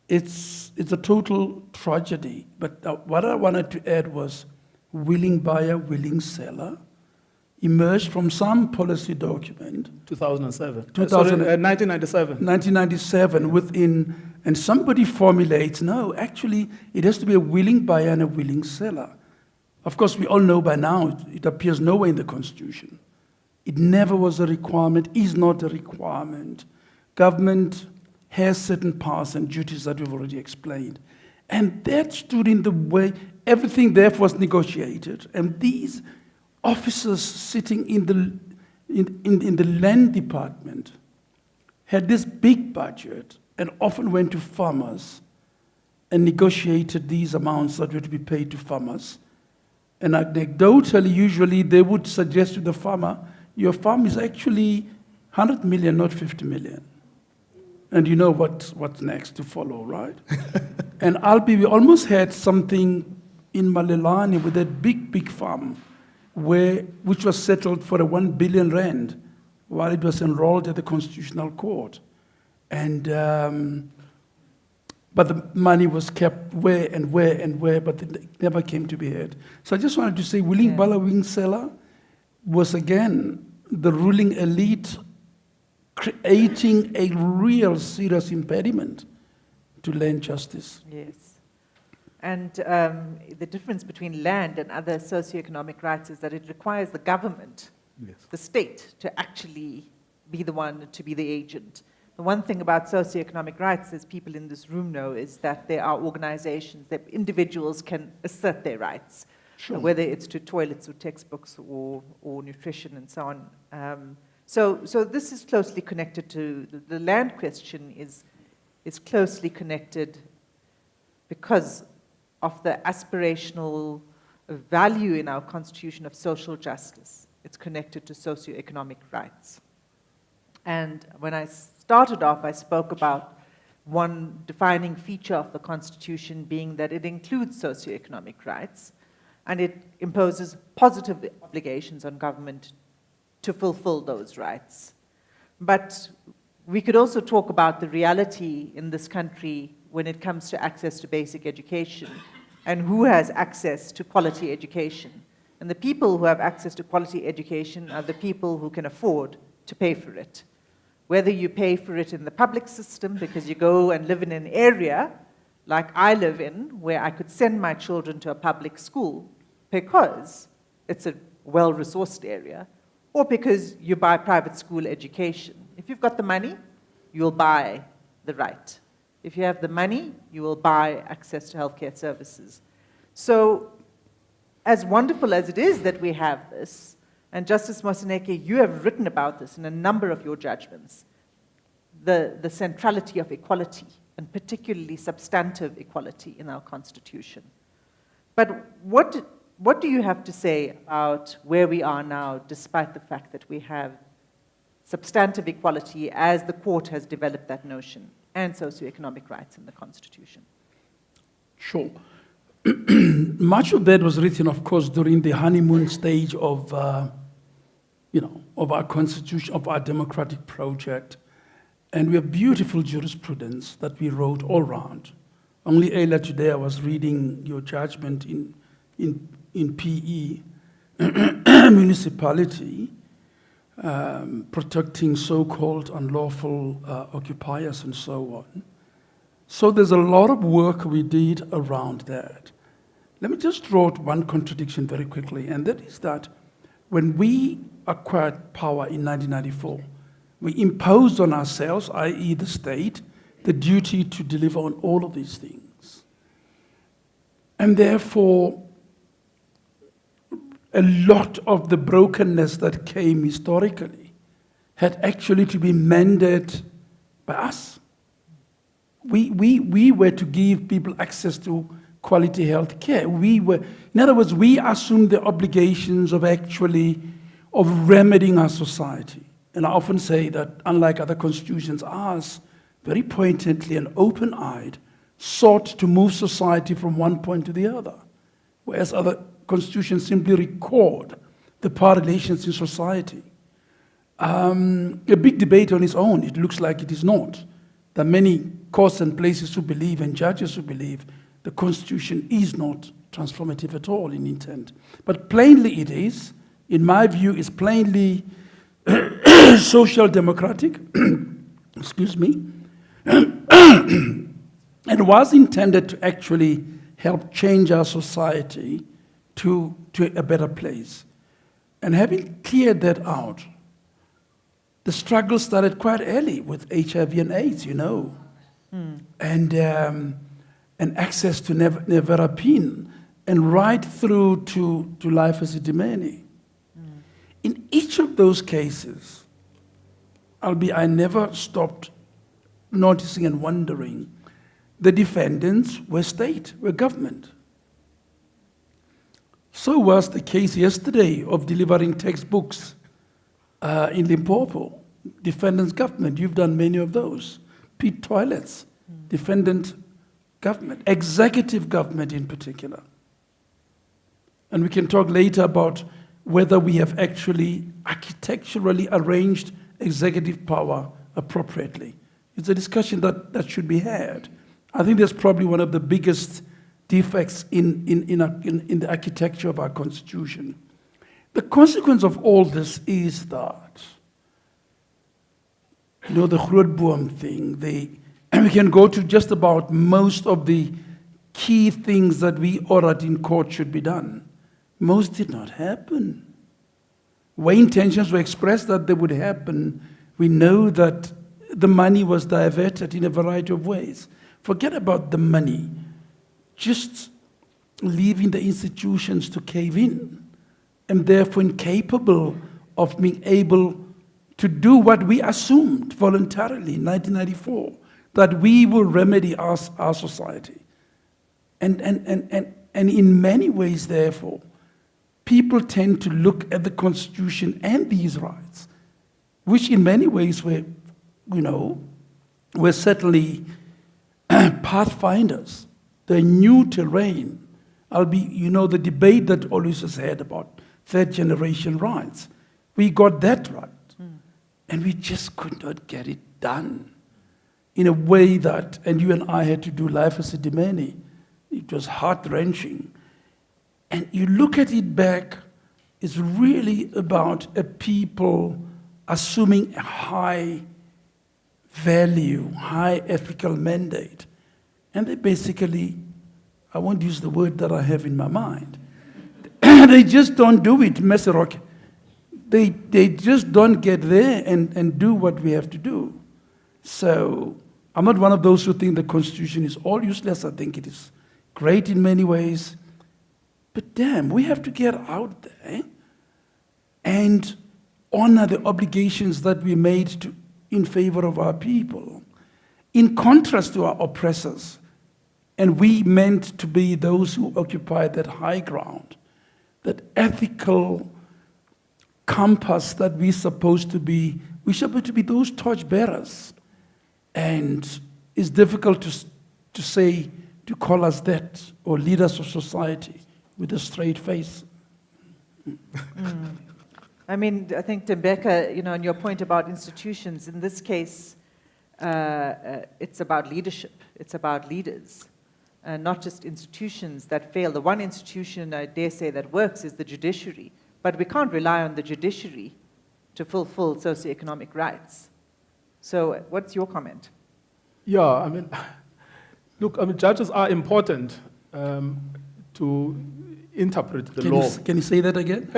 It's a total tragedy. But what I wanted to add was willing buyer, willing seller emerged from some policy document. 2007. 1997. 1997 within, and somebody formulates, no, actually, it has to be a willing buyer and a willing seller. Of course, we all know by now, it appears nowhere in the Constitution. It never was a requirement, is not a requirement. Government has certain powers and duties that we've already explained. And that stood in the way, everything therefore was negotiated. And these officers sitting in the land department had this big budget and often went to farmers and negotiated these amounts that were to be paid to farmers. And anecdotally, usually they would suggest to the farmer, your farm is actually 100 million, not 50 million. And you know what's next to follow, right? And we almost had something in Malelane with that big farm, which was settled for 1 billion rand while it was enrolled at the Constitutional Court. And, but the money was kept where, but it never came to be heard. So I just wanted to say, willing buyer, willing seller was again the ruling elite creating a real serious impediment to land justice. Yes. And the difference between land and other socioeconomic rights is that it requires the government, the state, to actually be the one to be the agent. The one thing about socioeconomic rights, as people in this room know, is that there are organizations, that individuals can assert their rights, whether it's to toilets or textbooks or nutrition and so on. So this is closely connected to, the land question is closely connected because of the aspirational value in our Constitution of social justice. It's connected to socioeconomic rights. And when I started off, I spoke about one defining feature of the Constitution being that it includes socioeconomic rights, and it imposes positive obligations on government to fulfill those rights. But we could also talk about the reality in this country when it comes to access to basic education and who has access to quality education. And the people who have access to quality education are the people who can afford to pay for it. Whether you pay for it in the public system because you go and live in an area like I live in, where I could send my children to a public school because it's a well-resourced area, or because you buy private school education. If you've got the money, you'll buy the right. If you have the money, you will buy access to healthcare services. So, as wonderful as it is that we have this, And Justice Moseneke, you have written about this in a number of your judgments, the centrality of equality, and particularly substantive equality in our Constitution. But what do you have to say about where we are now, despite the fact that we have substantive equality as the court has developed that notion, and socioeconomic rights in the Constitution? Sure. Much of that was written, of course, during the honeymoon stage of, of our Constitution, of our democratic project. And we have beautiful jurisprudence that we wrote all around. Only earlier today I was reading your judgment in PE, municipality, protecting so-called unlawful occupiers and so on. So there's a lot of work we did around that. Let me just draw out one contradiction very quickly, and that is that when we acquired power in 1994, we imposed on ourselves, i.e. the state, the duty to deliver on all of these things. And therefore, a lot of the brokenness that came historically had actually to be mended by us. We were to give people access to quality health care. In other words, we assumed the obligations of remedying our society. And I often say that, unlike other constitutions, ours, very pointedly and open-eyed, sought to move society from one point to the other, whereas other constitutions simply record the power relations in society. A big debate on its own. It looks like it is not. There are many courts and places who believe, and judges who believe, the Constitution is not transformative at all in intent. But plainly it is. In my view, is plainly social democratic, excuse me, and was intended to actually help change our society to a better place. And having cleared that out, the struggle started quite early with HIV and AIDS, and access to nevirapine, and right through to life as a demene. In each of those cases, I never stopped noticing and wondering, the defendants were state, were government. So was the case yesterday of delivering textbooks in Limpopo. Defendant's government, you've done many of those. Pete toilets, defendant government, executive government in particular. And we can talk later about whether we have actually architecturally arranged executive power appropriately. It's a discussion that should be had. I think that's probably one of the biggest defects in the architecture of our Constitution. The consequence of all this is that, the Grootboom thing, and we can go to just about most of the key things that we ordered in court should be done. Most did not happen. Where intentions were expressed that they would happen, we know that the money was diverted in a variety of ways. Forget about the money. Just leaving the institutions to cave in, and therefore incapable of being able to do what we assumed voluntarily in 1994, that we will remedy our society. And in many ways, therefore, people tend to look at the Constitution and these rights, which in many ways were certainly pathfinders. They're new terrain. The debate that always has had about third-generation rights. We got that right, and we just could not get it done in a way that, and you and I had to do life as a demene. It was heart-wrenching. And you look at it back, it's really about a people assuming a high value, high ethical mandate. And they basically, I won't use the word that I have in my mind, they just don't do it, Messerok. They just don't get there and do what we have to do. So I'm not one of those who think the Constitution is all useless. I think it is great in many ways. But damn, we have to get out there and honor the obligations that we made in favor of our people, in contrast to our oppressors. And we meant to be those who occupy that high ground, that ethical compass that we're supposed to be. We're supposed to be those torchbearers. And it's difficult to say, to call us that, or leaders of society with a straight face. I mean, I think, Tembeka, on your point about institutions, in this case, it's about leadership. It's about leaders, not just institutions that fail. The one institution, I dare say, that works is the judiciary. But we can't rely on the judiciary to fulfill socioeconomic rights. So what's your comment? Yeah, I mean, look, judges are important to interpret the law. Can you say that again?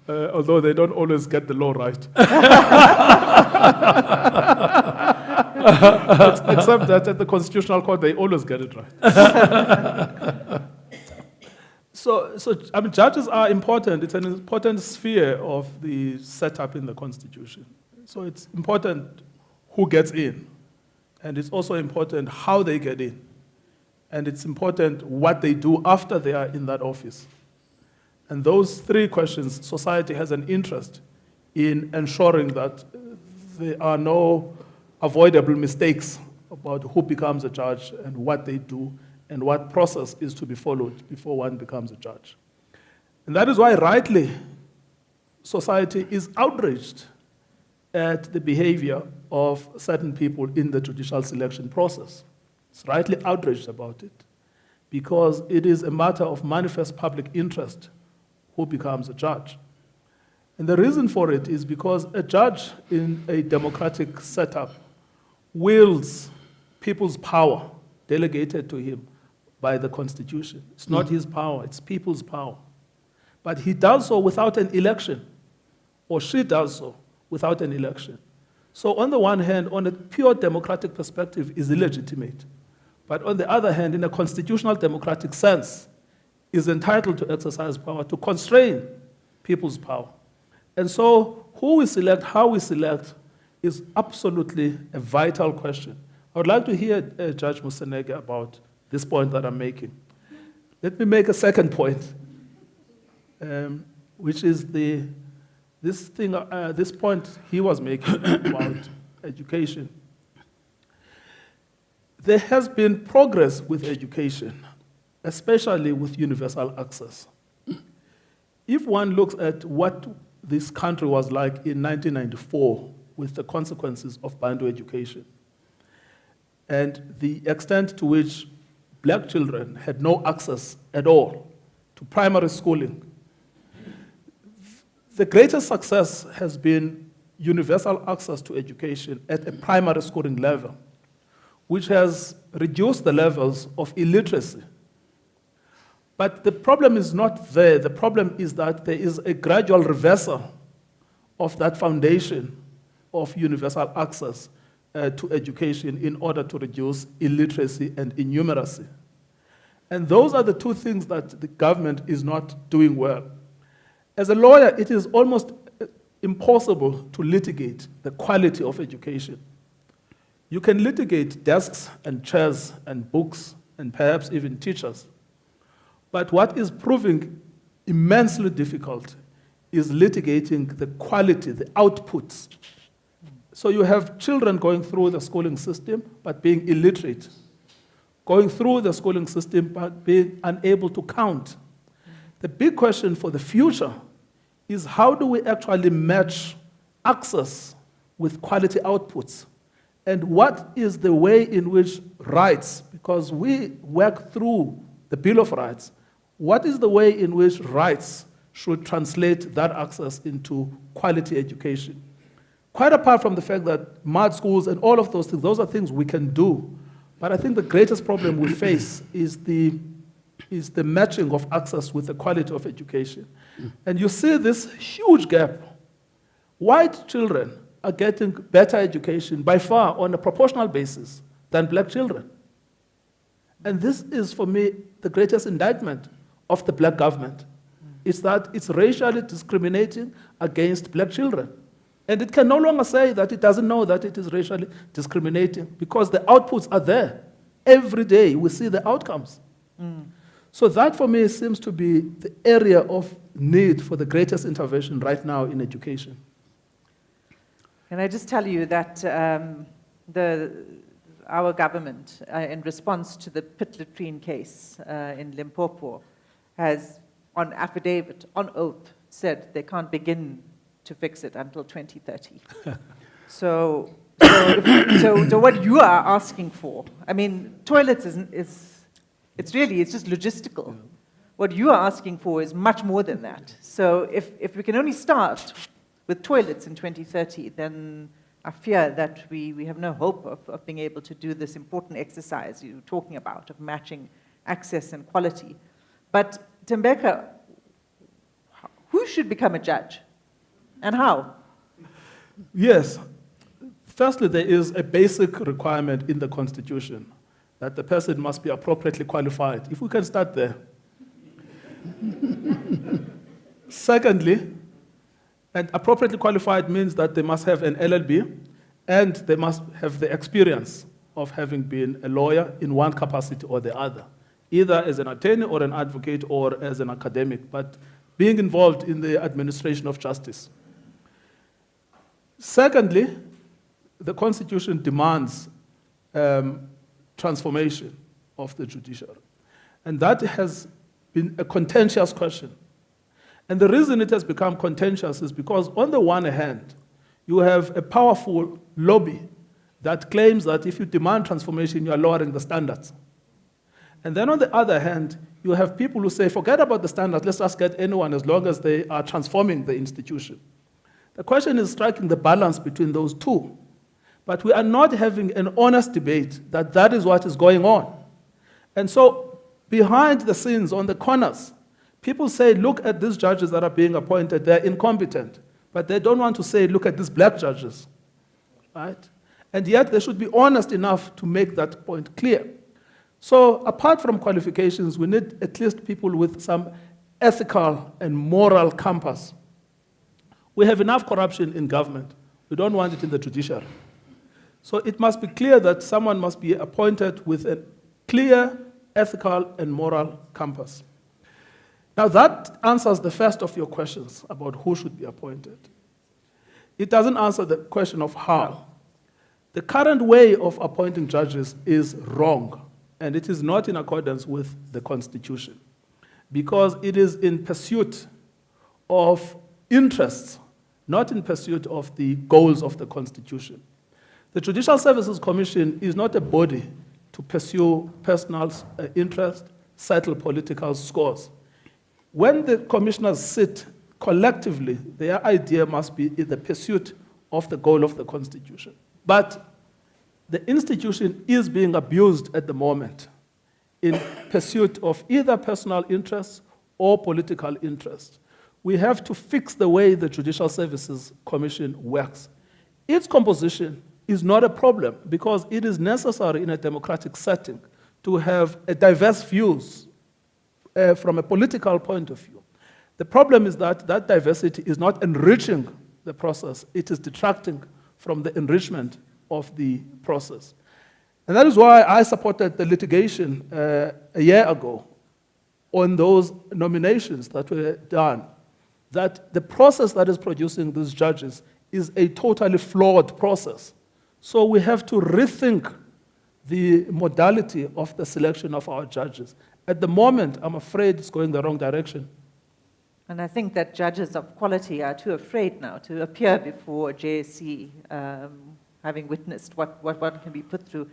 Although they don't always get the law right. Except that at the Constitutional Court, they always get it right. So judges are important. It's an important sphere of the setup in the Constitution. So it's important who gets in. And it's also important how they get in. And it's important what they do after they are in that office. And those three questions, society has an interest in ensuring that there are no avoidable mistakes about who becomes a judge and what they do and what process is to be followed before one becomes a judge. And that is why, rightly, society is outraged at the behavior of certain people in the judicial selection process. It's rightly outraged about it because it is a matter of manifest public interest who becomes a judge. And the reason for it is because a judge in a democratic setup wields people's power delegated to him by the Constitution. It's not his power, it's people's power. But he does so without an election, or she does so without an election. So on the one hand, on a pure democratic perspective, is illegitimate. But on the other hand, in a constitutional democratic sense, is entitled to exercise power to constrain people's power. And so who we select, how we select, is absolutely a vital question. I would like to hear Judge Moseneke about this point that I'm making. Let me make a second point, which is this point he was making about education. There has been progress with education, especially with universal access. If one looks at what this country was like in 1994 with the consequences of Bantu education and the extent to which black children had no access at all to primary schooling, the greatest success has been universal access to education at a primary schooling level, which has reduced the levels of illiteracy. But the problem is not there. The problem is that there is a gradual reversal of that foundation of universal access to education in order to reduce illiteracy and innumeracy. And those are the two things that the government is not doing well. As a lawyer, it is almost impossible to litigate the quality of education. You can litigate desks and chairs and books and perhaps even teachers. But what is proving immensely difficult is litigating the quality, the outputs. So you have children going through the schooling system but being illiterate, going through the schooling system but being unable to count. The big question for the future is how do we actually match access with quality outputs? And what is the way in which rights, because we work through the Bill of Rights, what is the way in which rights should translate that access into quality education? Quite apart from the fact that mud schools and all of those things, those are things we can do. But I think the greatest problem we face is the matching of access with the quality of education. And you see this huge gap. White children are getting better education by far on a proportional basis than black children. And this is, for me, the greatest indictment of the black government. is that it's racially discriminating against black children. And it can no longer say that it doesn't know that it is racially discriminating because the outputs are there. Every day we see the outcomes. So that for me seems to be the area of need for the greatest intervention right now in education. Can I just tell you that our government, in response to the pit latrine case in Limpopo, has, on affidavit, on oath, said they can't begin to fix it until 2030. So what you are asking for, I mean, toilets it's just logistical. Yeah. What you are asking for is much more than that. So if we can only start with toilets in 2030, then I fear that we have no hope of being able to do this important exercise you're talking about, of matching access and quality. But Thembeka, who should become a judge? And how? Yes. Firstly, there is a basic requirement in the Constitution that the person must be appropriately qualified. If we can start there. Secondly, and appropriately qualified means that they must have an LLB and they must have the experience of having been a lawyer in one capacity or the other, either as an attorney or an advocate or as an academic, but being involved in the administration of justice. Secondly, the Constitution demands transformation of the judiciary. And that has been a contentious question. And the reason it has become contentious is because, on the one hand, you have a powerful lobby that claims that if you demand transformation, you are lowering the standards. And then on the other hand, you have people who say, forget about the standards, let's just get anyone as long as they are transforming the institution. The question is striking the balance between those two. But we are not having an honest debate that that is what is going on. And so behind the scenes, on the corners, people say, look at these judges that are being appointed, they're incompetent. But they don't want to say, look at these black judges, right? And yet they should be honest enough to make that point clear. So apart from qualifications, we need at least people with some ethical and moral compass. We have enough corruption in government. We don't want it in the judiciary. So it must be clear that someone must be appointed with a clear ethical and moral compass. Now that answers the first of your questions about who should be appointed. It doesn't answer the question of how. The current way of appointing judges is wrong, and it is not in accordance with the Constitution, because it is in pursuit of interests, not in pursuit of the goals of the Constitution. The Judicial Services Commission is not a body to pursue personal interest, settle political scores. When the commissioners sit collectively, their idea must be in the pursuit of the goal of the Constitution. But the institution is being abused at the moment in pursuit of either personal interests or political interests. We have to fix the way the Judicial Services Commission works. Its composition is not a problem because it is necessary in a democratic setting to have a diverse views from a political point of view. The problem is that that diversity is not enriching the process, it is detracting from the enrichment of the process. And that is why I supported the litigation a year ago on those nominations that were done, that the process that is producing these judges is a totally flawed process. So we have to rethink the modality of the selection of our judges. At the moment, I'm afraid it's going the wrong direction. And I think that judges of quality are too afraid now to appear before JSC, having witnessed what can be put through.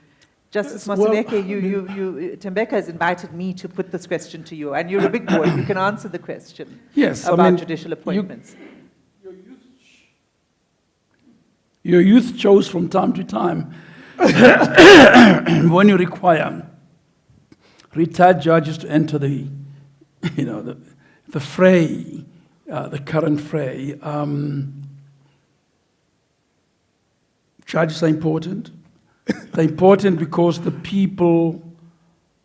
Justice Mosibeke, Thembeka has invited me to put this question to you, and you're a big boy, you can answer the question about judicial appointments. Your youth chose from time to time when you require retired judges to enter the fray, the current fray. Judges are important. They're important because the people,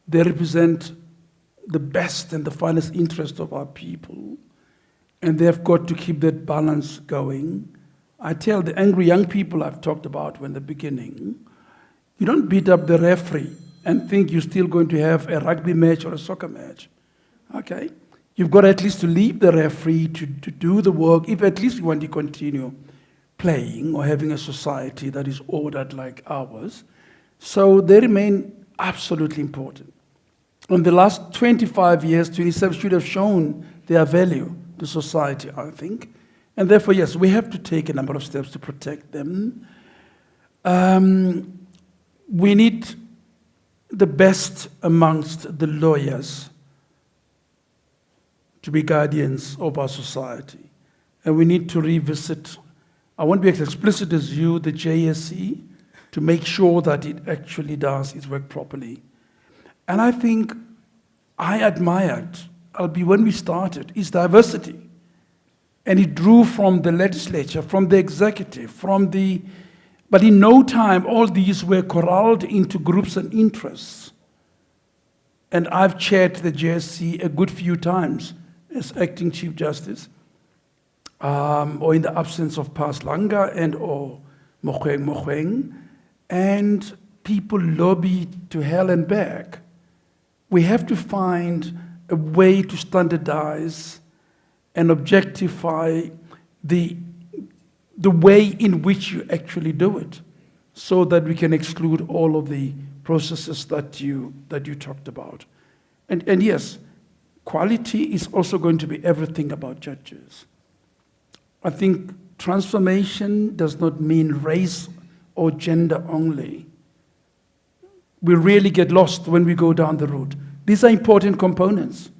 they represent the best and the finest interest of our people. and they've got to keep that balance going. I tell the angry young people I've talked about in the beginning, you don't beat up the referee and think you're still going to have a rugby match or a soccer match, okay? You've got at least to leave the referee to do the work, if at least you want to continue playing or having a society that is ordered like ours. So they remain absolutely important. In the last 25 years, 27 should have shown their value to society, I think. And therefore, yes, we have to take a number of steps to protect them. We need the best amongst the lawyers to be guardians of our society. And we need to revisit, I won't be as explicit as you, the JSC, to make sure that it actually does its work properly. And I think I admired, albeit when we started, its diversity. And it drew from the legislature, from the executive, but in no time, all these were corralled into groups and interests. And I've chaired the JSC a good few times as acting Chief Justice, or in the absence of Pas Langa and or Mogoeng, and people lobby to hell and back. We have to find a way to standardize and objectify the way in which you actually do it, so that we can exclude all of the processes that you talked about. And yes, quality is also going to be everything about judges. I think transformation does not mean race or gender only. We really get lost when we go down the road. These are important components,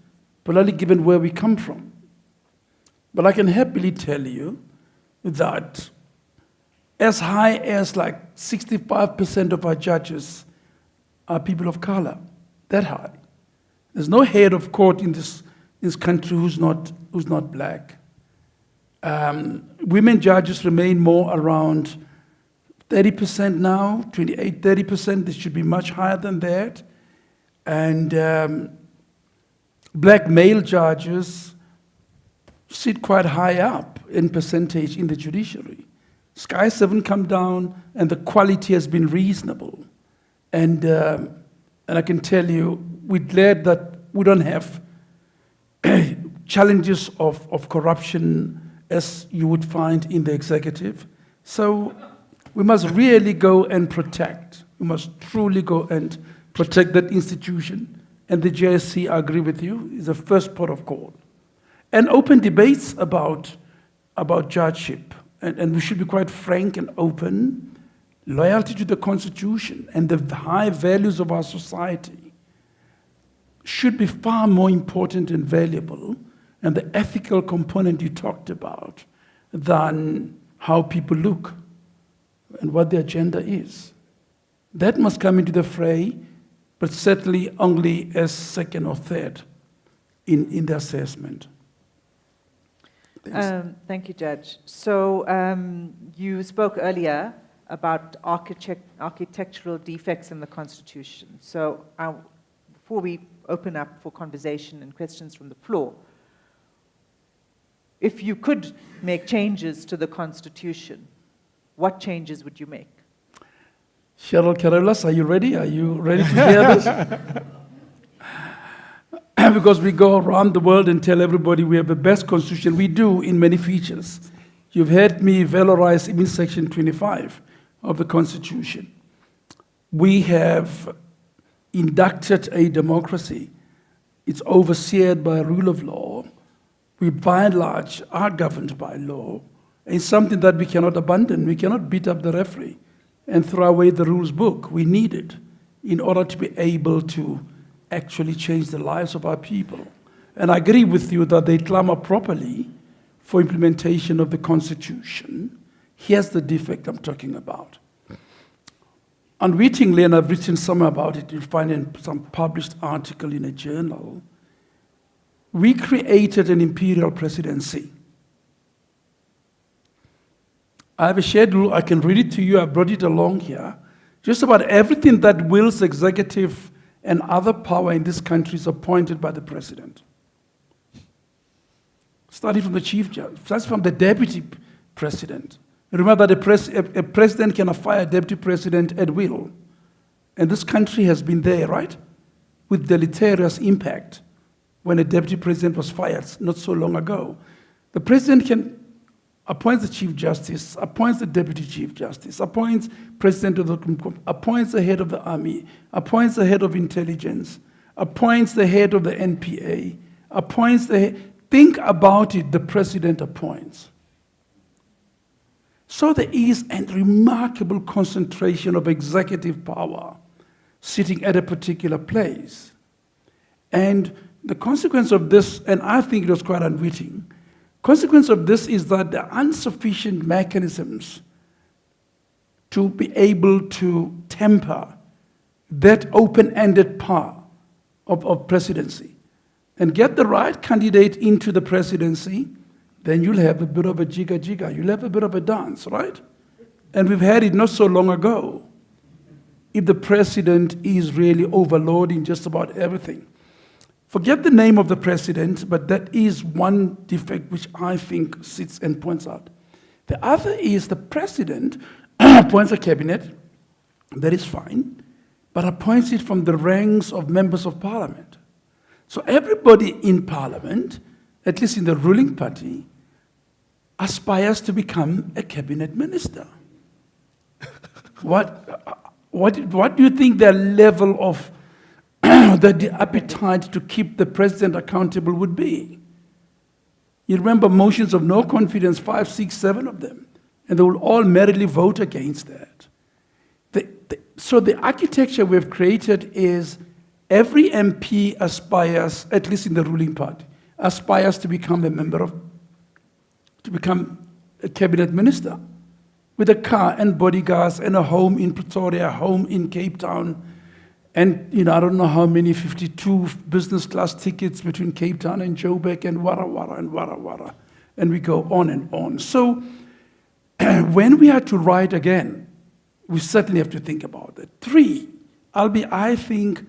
particularly given where we come from. But I can happily tell you that as high as like 65% of our judges are people of color, that high. There's no head of court in this country who's not black. Women judges remain more around 30% now, 28, 30%. This should be much higher than that. And black male judges sit quite high up in percentage in the judiciary. Sky 7 come down, and the quality has been reasonable. And I can tell you, we're glad that we don't have challenges of corruption as you would find in the executive. So we must really go and protect. We must truly go and protect that institution. And the JSC, I agree with you, is the first port of call. And open debates about judgeship. And we should be quite frank and open. Loyalty to the Constitution and the high values of our society should be far more important and valuable, and the ethical component you talked about, than how people look and what their agenda is. That must come into the fray, but certainly only as second or third in the assessment. Thank you, Judge. So you spoke earlier about architectural defects in the Constitution. So before we open up for conversation and questions from the floor, if you could make changes to the Constitution, what changes would you make? Cheryl Carolas, are you ready? Are you ready to hear this? Because we go around the world and tell everybody we have the best Constitution. We do in many features. You've heard me valorize even Section 25 of the Constitution. We have inducted a democracy. It's overseen by a rule of law. We, by and large, are governed by law. It's something that we cannot abandon. We cannot beat up the referee and throw away the rules book. We need it in order to be able to actually change the lives of our people. And I agree with you that they clamor properly for implementation of the Constitution. Here's the defect I'm talking about. Unwittingly, and I've written somewhere about it, you'll find in some published article in a journal, we created an imperial presidency. I have a schedule, I can read it to you, I brought it along here. Just about everything that wills executive and other power in this country is appointed by the president. starting from the chief judge, starting from the deputy president. Remember that a president cannot fire a deputy president at will. And this country has been there, right? With deleterious impact when a deputy president was fired not so long ago. The president can appoint the chief justice, appoints the deputy chief justice, appoints president of the Supreme Court, appoints the head of the army, appoints the head of intelligence, appoints the head of the NPA, appoints the head. Think about it, the president appoints. So there is a remarkable concentration of executive power sitting at a particular place. And the consequence of this, and I think it was quite unwitting, consequence of this is that there are insufficient mechanisms to be able to temper that open-ended power of presidency. And get the right candidate into the presidency, then you'll have a bit of a jigga-jigga. You'll have a bit of a dance, right? And we've had it not so long ago. If the president is really overloading just about everything. Forget the name of the president, but that is one defect which I think sits and points out. The other is the president appoints a cabinet, that is fine, but appoints it from the ranks of members of parliament. So everybody in parliament, at least in the ruling party, aspires to become a cabinet minister. What do you think their level of the appetite to keep the president accountable would be? You remember motions of no confidence, 5, 6, 7 of them, and they will all merrily vote against that. So the architecture we've created is every MP aspires, at least in the ruling party, aspires to become to become a cabinet minister with a car and bodyguards and a home in Pretoria, a home in Cape Town, and I don't know how many 52 business class tickets between Cape Town and Joburg and Wara Wara and Wara Wara, and we go on and on. So when we are to write again, we certainly have to think about it. 3, I think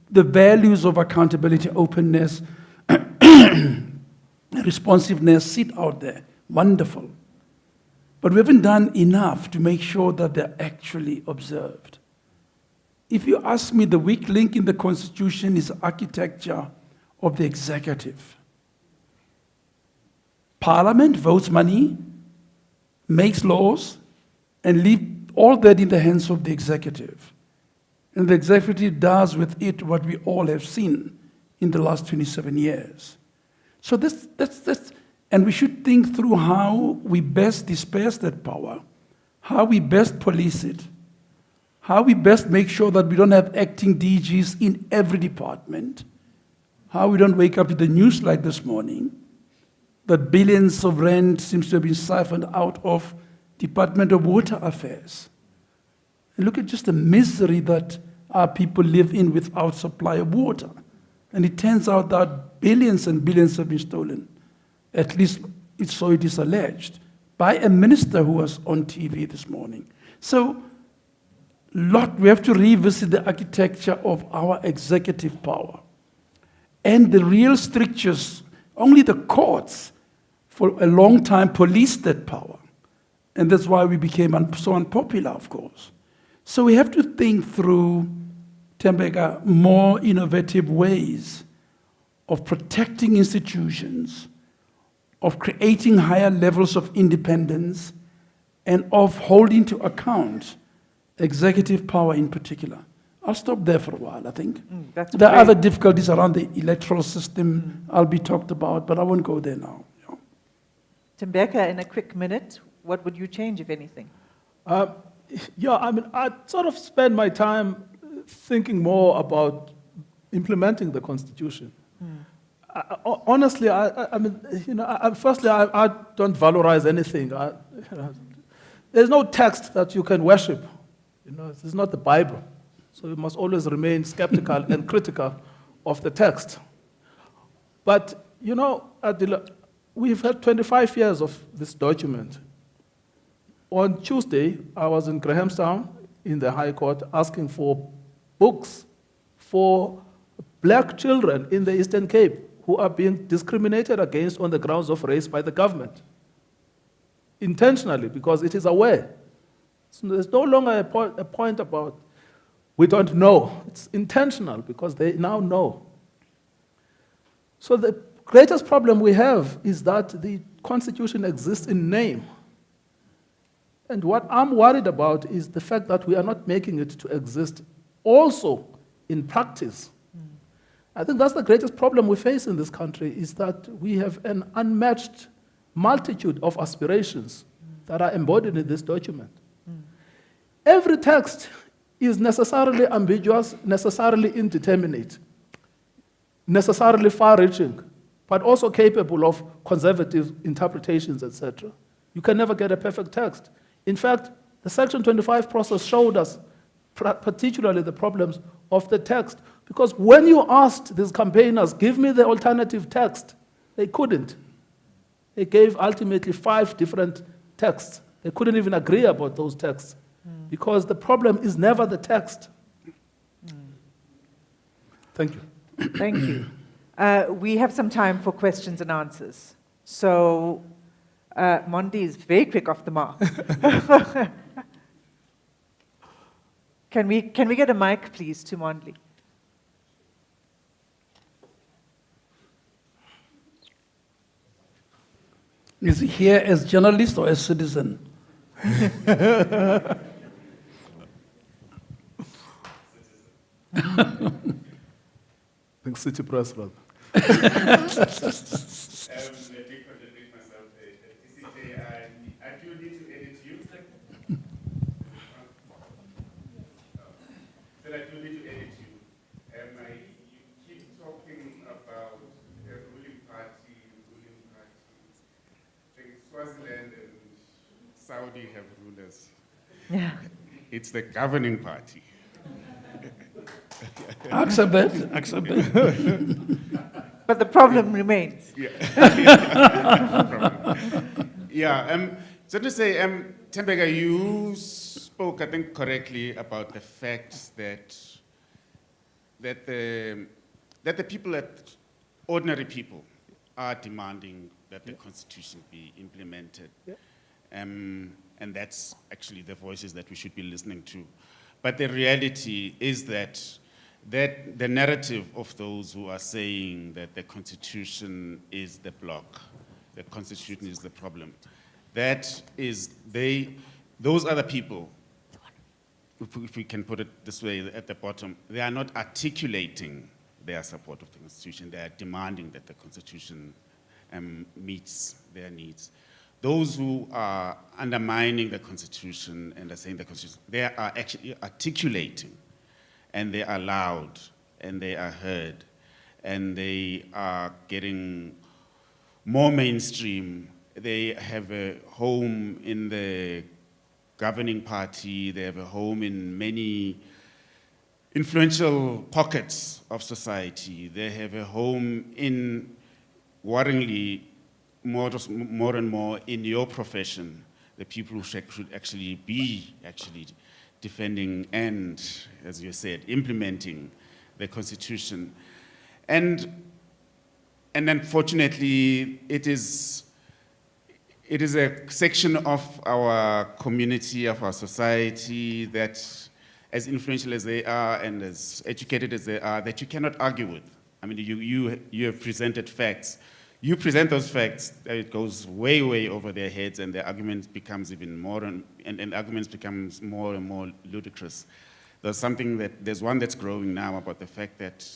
the values of accountability, openness, responsiveness sit out there. Wonderful. But we haven't done enough to make sure that they're actually observed. If you ask me, the weak link in the Constitution is architecture of the executive. Parliament votes money, makes laws, and leave all that in the hands of the executive. And the executive does with it what we all have seen in the last 27 years. So and we should think through how we best disperse that power, how we best police it, how we best make sure that we don't have acting DGs in every department, how we don't wake up with the news like this morning, that billions of rand seems to have been siphoned out of Department of Water Affairs. And look at just the misery that our people live in without supply of water. And it turns out that billions and billions have been stolen. At least so it is alleged, by a minister who was on TV this morning. So, we have to revisit the architecture of our executive power. And the real strictures, only the courts for a long time policed that power. And that's why we became so unpopular, of course. So we have to think through, Tembeka, more innovative ways of protecting institutions, of creating higher levels of independence, and of holding to account executive power in particular. I'll stop there for a while, I think. There are other difficulties around the electoral system I'll be talked about, but I won't go there now. Yeah. Tembeka, in a quick minute, what would you change, if anything? I sort of spend my time thinking more about implementing the Constitution. Honestly, firstly, I don't valorize anything. There's no text that you can worship. This is not the Bible. So you must always remain skeptical and critical of the text. But, Adila, we've had 25 years of this document. On Tuesday, I was in Grahamstown in the High Court asking for books for black children in the Eastern Cape who are being discriminated against on the grounds of race by the government. Intentionally, because it is aware. So there's no longer a point about we don't know. It's intentional because they now know. So the greatest problem we have is that the Constitution exists in name. And what I'm worried about is the fact that we are not making it to exist also in practice. I think that's the greatest problem we face in this country, is that we have an unmatched multitude of aspirations that are embodied in this document. Every text is necessarily ambiguous, necessarily indeterminate, necessarily far-reaching, but also capable of conservative interpretations, etc. You can never get a perfect text. In fact, the Section 25 process showed us particularly the problems of the text, because when you asked these campaigners, give me the alternative text, they couldn't. They gave ultimately 5 different texts. They couldn't even agree about those texts, because the problem is never the text. Thank you. Thank you. We have some time for questions and answers. So, Mondi is very quick off the mark. Can we get a mic, please, to Mondi? Is he here as journalist or as citizen? I think City Press, rather. I do need to edit you. Then I do need to edit you. You keep talking about the ruling party. I think Swaziland and Saudi have rulers. Yeah. It's the governing party. Accept that. But the problem remains. So to say, Tembega, you spoke, I think, correctly about the fact that the people, ordinary people, are demanding that the Constitution be implemented. And that's actually the voices that we should be listening to. But the reality is that the narrative of those who are saying that the Constitution is the block, the Constitution is the problem, those are the people, if we can put it this way at the bottom, they are not articulating their support of the Constitution, they are demanding that the Constitution meets their needs. Those who are undermining the Constitution and are saying the Constitution, they are actually articulating, and they are loud, and they are heard, and they are getting more mainstream. They have a home in the governing party, they have a home in many influential pockets of society. They have a home in, worryingly, more and more in your profession, the people who should actually be defending and, as you said, implementing the Constitution. And unfortunately, it is a section of our community, of our society, that as influential as they are and as educated as they are, that you cannot argue with. I mean, you have presented facts. You present those facts, it goes way, way over their heads, and the argument becomes even more, and arguments becomes more and more ludicrous. There's one that's growing now about the fact that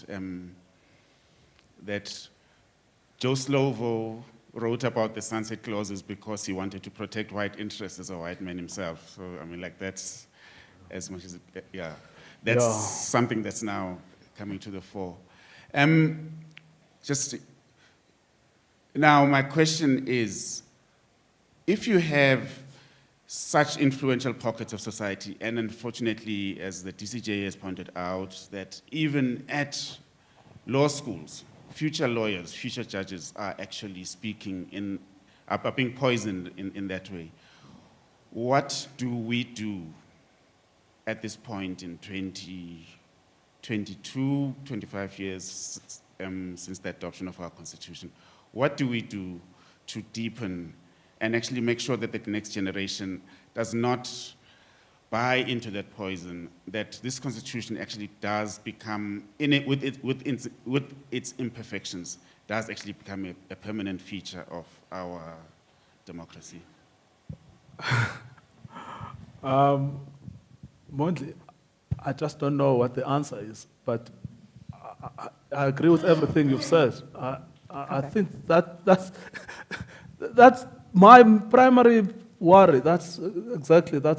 Joe Slovo wrote about the sunset clauses because he wanted to protect white interests as a white man himself. So, I mean, like, that's as much as, something that's now coming to the fore. Now, my question is, if you have such influential pockets of society, and unfortunately, as the DCJ has pointed out, that even at law schools, future lawyers, future judges are actually are being poisoned in that way. What do we do at this point in 2022, 25 years since the adoption of our constitution. What do we do to deepen and actually make sure that the next generation does not buy into that poison, that this constitution actually does become, with its imperfections, does actually become a permanent feature of our democracy? Mondli, I just don't know what the answer is, but I agree with everything you've said. I think that's my primary worry. That's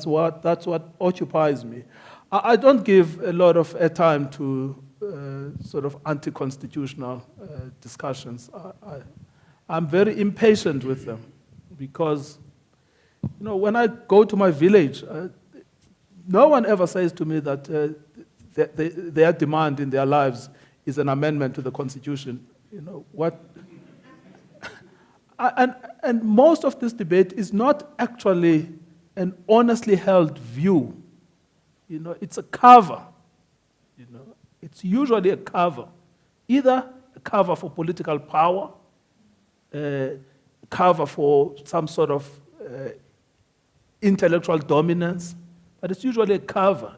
what occupies me. I don't give a lot of airtime to sort of anti-constitutional discussions. I'm very impatient with them because, when I go to my village, no one ever says to me that their demand in their lives is an amendment to the Constitution. And most of this debate is not actually an honestly held view. It's a cover. It's usually a cover, either a cover for political power, a cover for some sort of intellectual dominance, but it's usually a cover.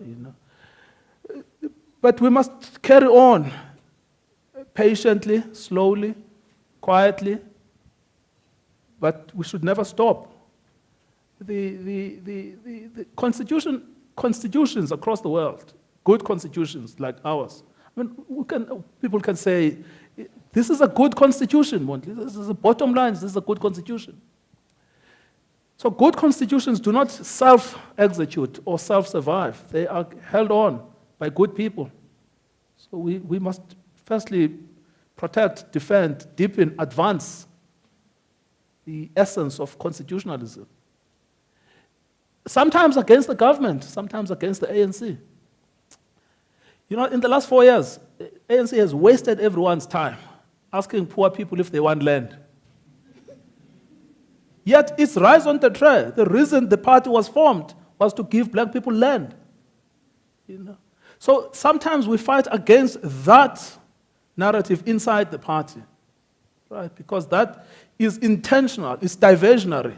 But we must carry on patiently, slowly, quietly, but we should never stop. The constitutions across the world, good constitutions like ours, people can say, this is a good constitution, this is the bottom line, this is a good constitution. So good constitutions do not self-execute or self-survive. They are held on by good people. So we must firstly protect, defend, deepen, advance the essence of constitutionalism. Sometimes against the government, sometimes against the ANC. In the last 4 years, ANC has wasted everyone's time asking poor people if they want land. Yet it's rise on the tray. The reason the party was formed was to give black people land. So sometimes we fight against that narrative inside the party, right? Because that is intentional, it's diversionary.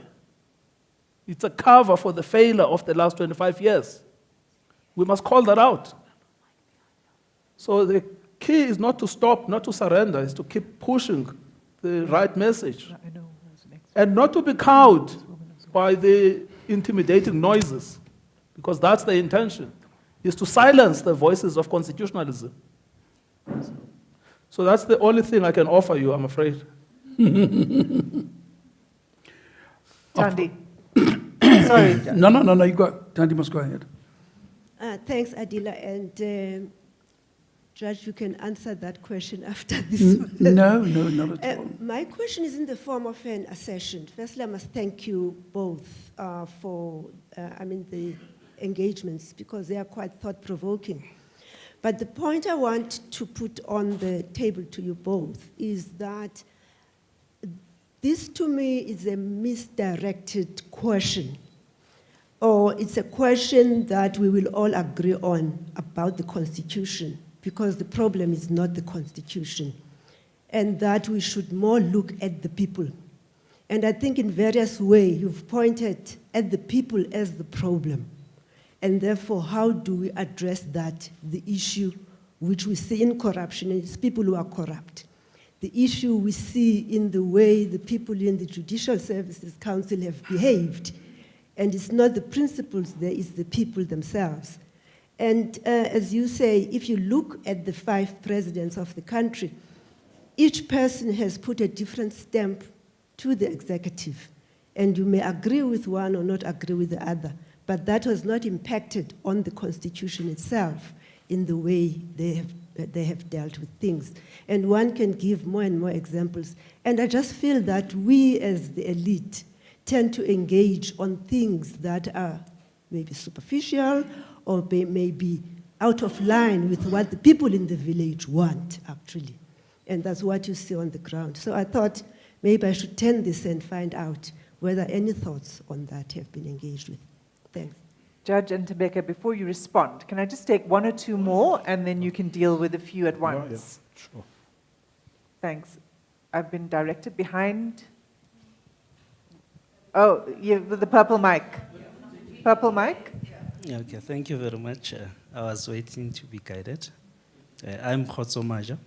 It's a cover for the failure of the last 25 years. We must call that out. So the key is not to stop, not to surrender, is to keep pushing the right message. And not to be cowed by the intimidating noises, because that's the intention, is to silence the voices of constitutionalism. So that's the only thing I can offer you, I'm afraid. Thandi. Sorry. No, you got, Thandi must go ahead. Thanks, Adila. And Judge, you can answer that question after this one. No, not at all. My question is in the form of an assertion. Firstly, I must thank you both for the engagements, because they are quite thought-provoking. But the point I want to put on the table to you both is that this, to me, is a misdirected question, or it's a question that we will all agree on about the Constitution, because the problem is not the Constitution, and that we should more look at the people. And I think in various ways you've pointed at the people as the problem. And therefore, how do we address that, the issue which we see in corruption, and it's people who are corrupt. The issue we see in the way the people in the Judicial Services Council have behaved. And it's not the principles there, it's the people themselves. And as you say, if you look at the 5 presidents of the country, each person has put a different stamp to the executive. And you may agree with one or not agree with the other, but that has not impacted on the Constitution itself in the way they have dealt with things. And one can give more and more examples. And I just feel that we as the elite tend to engage on things that are maybe superficial or maybe out of line with what the people in the village want, actually. And that's what you see on the ground. So I thought maybe I should turn this and find out whether any thoughts on that have been engaged with. Thanks. Judge and Ntobeka, before you respond, can I just take 1 or 2 more, and then you can deal with a few at once? Yeah, sure. Thanks. I've been directed behind. Oh, yeah, with the purple mic. Purple mic? Okay, thank you very much. I was waiting to be guided. I'm Khotso Maja.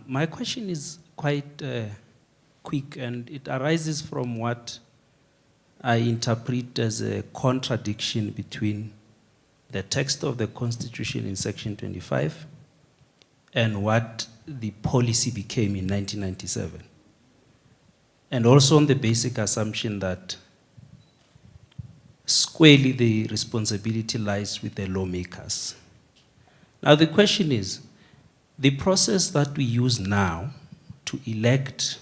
My question is quite quick, and it arises from what I interpret as a contradiction between the text of the Constitution in Section 25 and what the policy became in 1997. And also on the basic assumption that squarely the responsibility lies with the lawmakers. Now the question is, the process that we use now to elect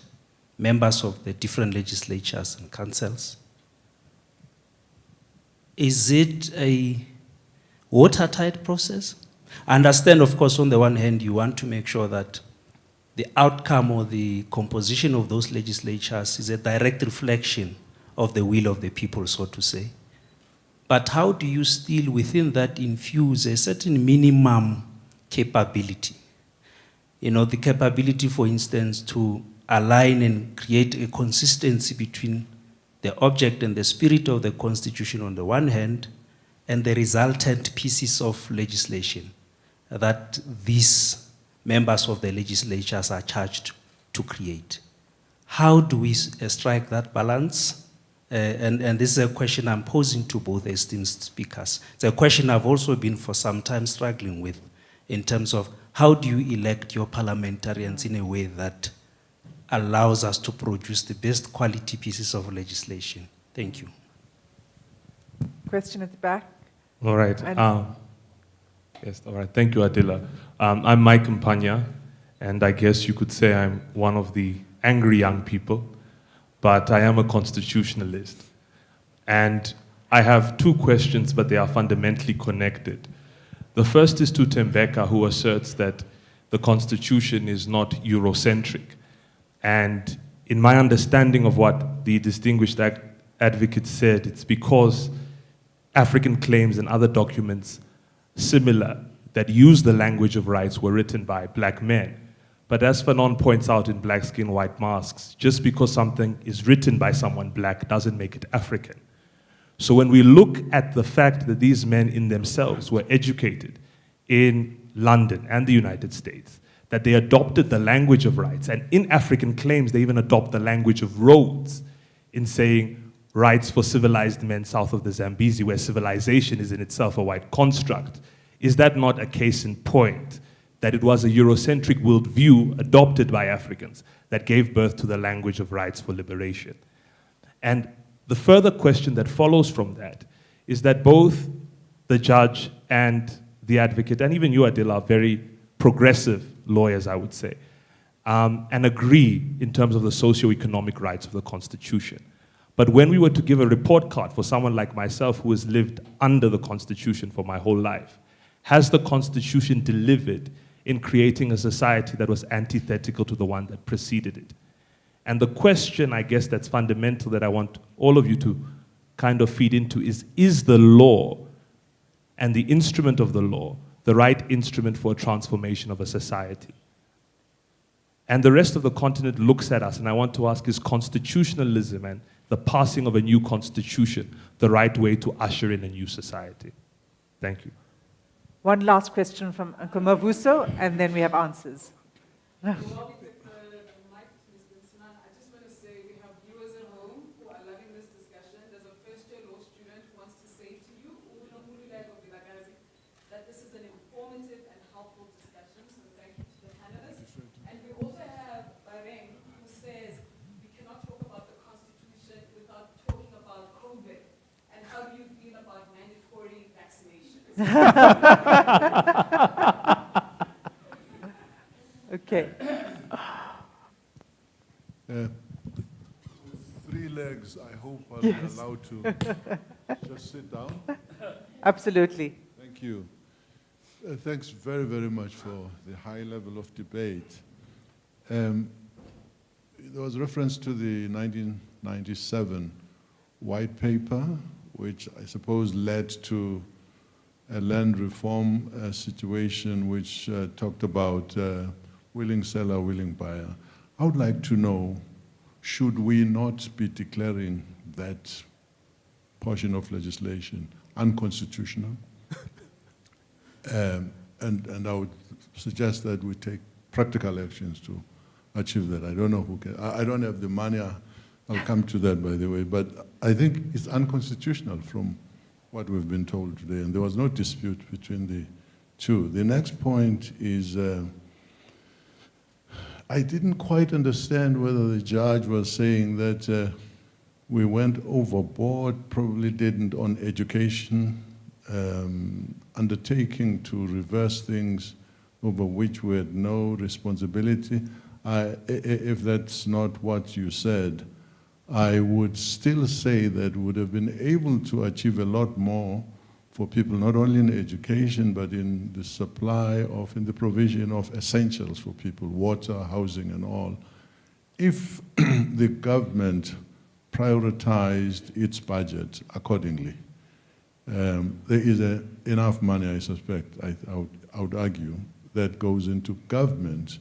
members of the different legislatures and councils, is it a watertight process? I understand, of course, on the one hand, you want to make sure that the outcome or the composition of those legislatures is a direct reflection of the will of the people, so to say. But how do you still, within that, infuse a certain minimum capability? You know, the capability, for instance, to align and create a consistency between the object and the spirit of the Constitution on the one hand, and the resultant pieces of legislation that these members of the legislatures are charged to create. How do we strike that balance? And this is a question I'm posing to both esteemed speakers. It's a question I've also been for some time struggling with in terms of how do you elect your parliamentarians in a way that allows us to produce the best quality pieces of legislation. Thank you. Question at the back. All right. And- Yes, all right. Thank you, Adila. I'm Mike Mpanya, and I guess you could say I'm one of the angry young people, but I am a constitutionalist. And I have two questions, but they are fundamentally connected. The first is to Tembeka, who asserts that the Constitution is not Eurocentric. And in my understanding of what the distinguished advocate said, it's because African claims and other documents similar that use the language of rights were written by black men. But as Fanon points out in Black Skin, White Masks, just because something is written by someone black doesn't make it African. So when we look at the fact that these men in themselves were educated in London and the United States, that they adopted the language of rights, and in African claims they even adopt the language of roads in saying rights for civilized men south of the Zambezi, where civilization is in itself a white construct. Is that not a case in point that it was a Eurocentric worldview adopted by Africans that gave birth to the language of rights for liberation? And the further question that follows from that is that both the judge and the advocate, and even you, Adila, are very progressive lawyers, I would say, and agree in terms of the socioeconomic rights of the Constitution. But when we were to give a report card for someone like myself who has lived under the Constitution for my whole life, has the Constitution delivered in creating a society that was antithetical to the one that preceded it? And the question, I guess, that's fundamental that I want all of you to kind of feed into is the law and the instrument of the law the right instrument for a transformation of a society? And the rest of the continent looks at us, and I want to ask, is constitutionalism and the passing of a new constitution the right way to usher in a new society? Thank you. One last question from Uncle Mavuso, and then we have answers. Okay. Three legs, I hope I'll be allowed to just sit down. Absolutely. Thank you. Thanks very, very much for the high level of debate. There was reference to the 1997 white paper, which I suppose led to a land reform situation which talked about willing seller, willing buyer. I would like to know, should we not be declaring that portion of legislation unconstitutional? And I would suggest that we take practical actions to achieve that. I don't know who can. I don't have the money. I'll come to that, by the way. But I think it's unconstitutional from what we've been told today, and there was no dispute between the two. The next point is, I didn't quite understand whether the judge was saying that we went overboard, probably didn't on education, undertaking to reverse things over which we had no responsibility. If that's not what you said, I would still say that we would have been able to achieve a lot more for people, not only in education, but in the supply of, in the provision of essentials for people, water, housing, and all, if the government prioritized its budget accordingly. There is enough money, I suspect, I would argue, that goes into government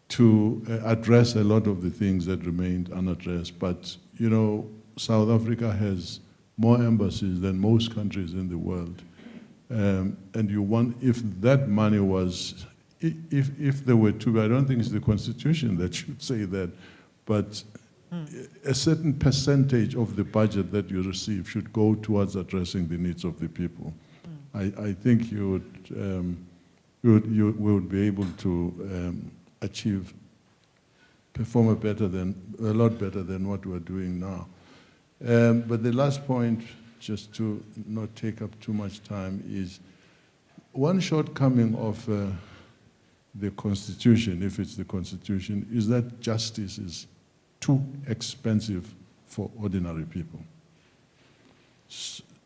to address a lot of the things that remained unaddressed. But, you know, South Africa has more embassies than most countries in the world. And you want, if that money was, if there were to, I don't think it's the Constitution that should say that, but a certain percentage of the budget that you receive should go towards addressing the needs of the people. I think you would be able to perform a lot better than what we're doing now. But the last point, just to not take up too much time, is one shortcoming of the Constitution, if it's the Constitution, is that justice is too expensive for ordinary people.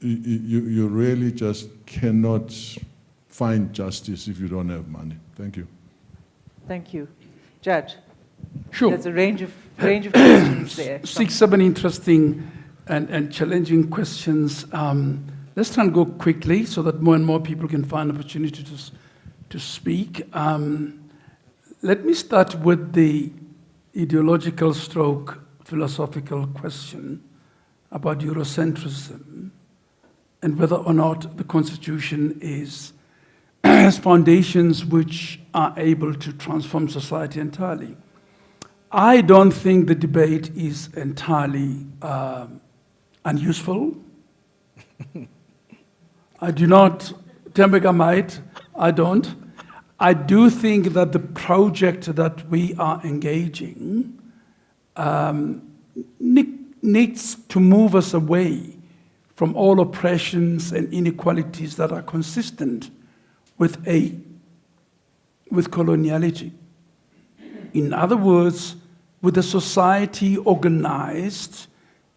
You really just cannot find justice if you don't have money. Thank you. Thank you. Judge? Sure. There's a range of questions there. 6, 7 interesting and challenging questions. Let's try and go quickly so that more and more people can find opportunity to speak. Let me start with the ideological stroke philosophical question about Eurocentrism and whether or not the Constitution has foundations which are able to transform society entirely. I don't think the debate is entirely unuseful. I do not, Tembeka might, I don't. I do think that the project that we are engaging needs to move us away from all oppressions and inequalities that are consistent with coloniality. In other words, with a society organized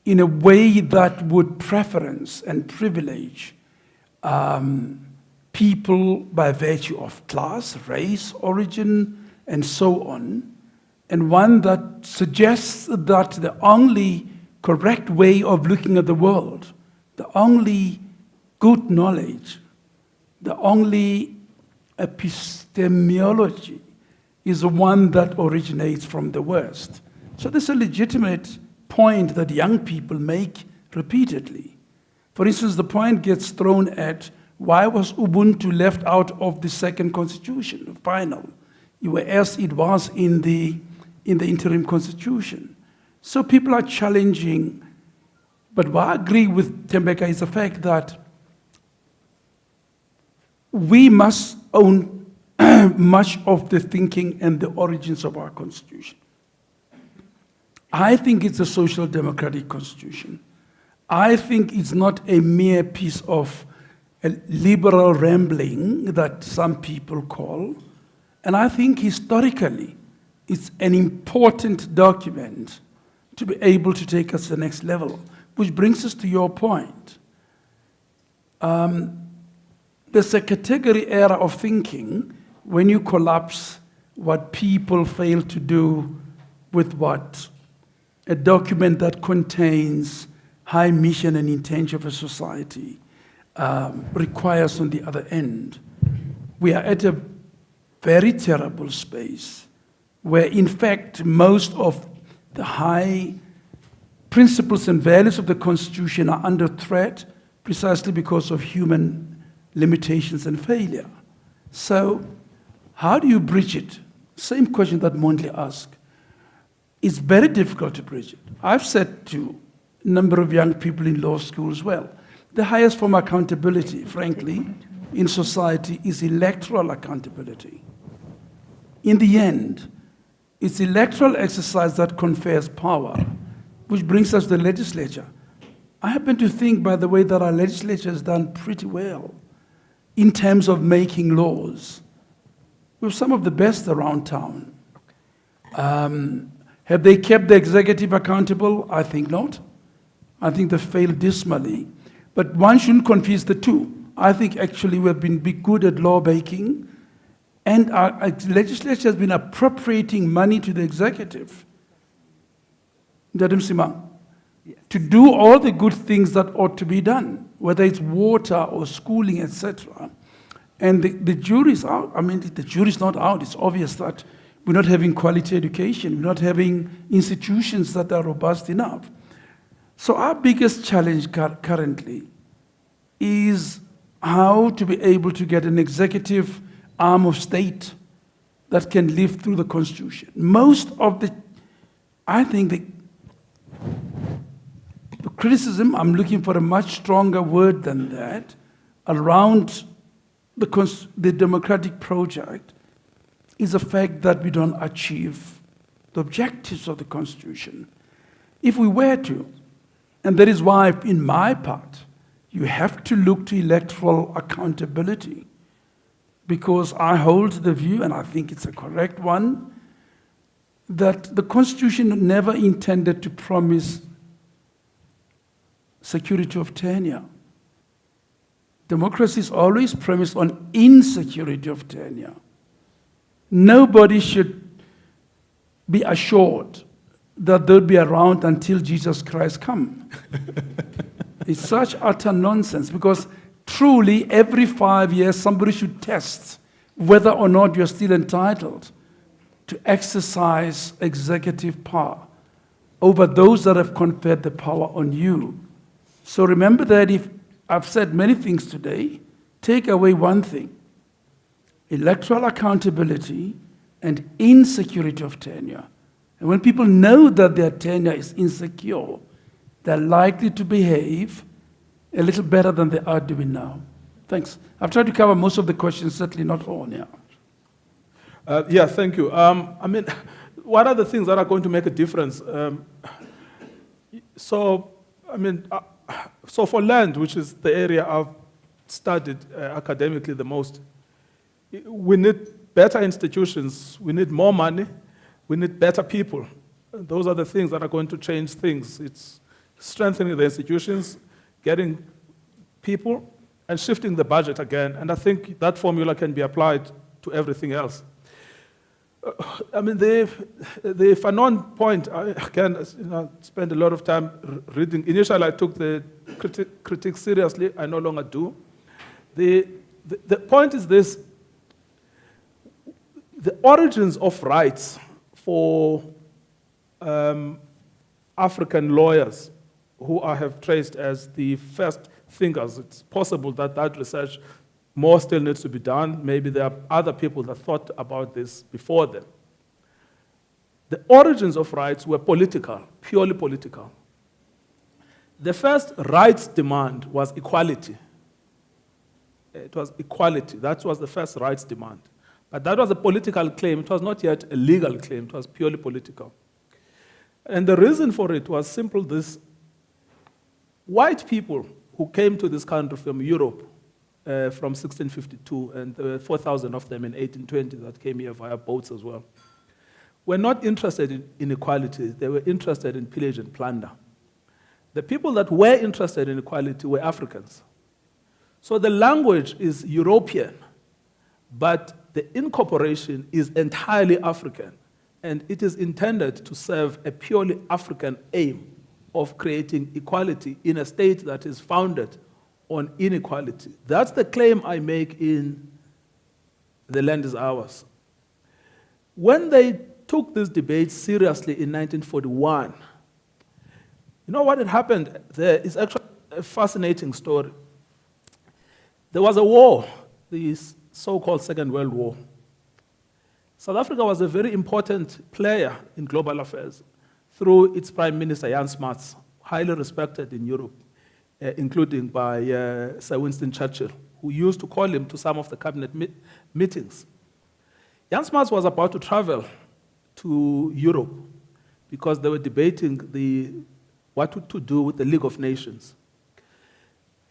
in a way that would preference and privilege people by virtue of class, race, origin, and so on, and one that suggests that the only correct way of looking at the world, the only good knowledge, the only epistemology is the one that originates from the West. So there's a legitimate point that young people make repeatedly. For instance, the point gets thrown at, why was Ubuntu left out of the second constitution, the final, whereas it was in the interim constitution? So people are challenging, but what I agree with Tembeka is the fact that we must own much of the thinking and the origins of our constitution. I think it's a social democratic constitution. I think it's not a mere piece of a liberal rambling that some people call. And I think historically, it's an important document to be able to take us to the next level, which brings us to your point. There's a category error of thinking when you collapse what people fail to do with what a document that contains high mission and intention of a society requires on the other end. We are at a very terrible space where in fact most of the high principles and values of the Constitution are under threat precisely because of human limitations and failure. So how do you bridge it? Same question that Mondli asked. It's very difficult to bridge it. I've said to a number of young people in law school as well, the highest form of accountability, frankly, in society is electoral accountability. In the end, it's electoral exercise that confers power, which brings us to the legislature. I happen to think, by the way, that our legislature has done pretty well in terms of making laws. We have some of the best around town. Have they kept the executive accountable? I think not. I think they failed dismally. But one shouldn't confuse the two. I think actually we've been good at law making, and our legislature has been appropriating money to the executive. To do all the good things that ought to be done, whether it's water or schooling, etc. And the jury's out. I mean, the jury's not out. It's obvious that we're not having quality education. We're not having institutions that are robust enough. So our biggest challenge currently is how to be able to get an executive arm of state that can live through the Constitution. I think the criticism, I'm looking for a much stronger word than that, around the democratic project is the fact that we don't achieve the objectives of the Constitution. If we were to, and that is why, in my part, you have to look to electoral accountability, because I hold the view, and I think it's a correct one, that the Constitution never intended to promise security of tenure. Democracy is always premised on insecurity of tenure. Nobody should be assured that they'll be around until Jesus Christ comes. It's such utter nonsense, because truly every 5 years somebody should test whether or not you're still entitled to exercise executive power over those that have conferred the power on you. So remember that if I've said many things today, take away one thing: electoral accountability and insecurity of tenure. And when people know that their tenure is insecure, they're likely to behave a little better than they are doing now. Thanks. I've tried to cover most of the questions, certainly not all, yeah. Yeah, thank you. I mean, what are the things that are going to make a difference? So for land, which is the area I've studied academically the most, we need better institutions, we need more money, we need better people. Those are the things that are going to change things. It's strengthening the institutions, getting people, and shifting the budget again. And I think that formula can be applied to everything else. The Fanon point, I spent a lot of time reading. Initially, I took the critique seriously. I no longer do. The point is this: the origins of rights for African lawyers, who I have traced as the first thinkers. It's possible that research more still needs to be done. Maybe there are other people that thought about this before them. The origins of rights were political, purely political. The first rights demand was equality. It was equality. That was the first rights demand. But that was a political claim. It was not yet a legal claim. It was purely political. And the reason for it was simple this: white people who came to this country from Europe from 1652, and there were 4,000 of them in 1820 that came here via boats as well, were not interested in equality. They were interested in pillage and plunder. The people that were interested in equality were Africans. So the language is European, but the incorporation is entirely African, and it is intended to serve a purely African aim of creating equality in a state that is founded on inequality. That's the claim I make in The Land is Ours. When they took these debates seriously in 1941. You know what had happened there is actually a fascinating story. There was a war, the so-called Second World War. South Africa was a very important player in global affairs through its Prime Minister, Jan Smuts, highly respected in Europe, including by Sir Winston Churchill, who used to call him to some of the cabinet meetings. Jan Smuts was about to travel to Europe because they were debating what to do with the League of Nations.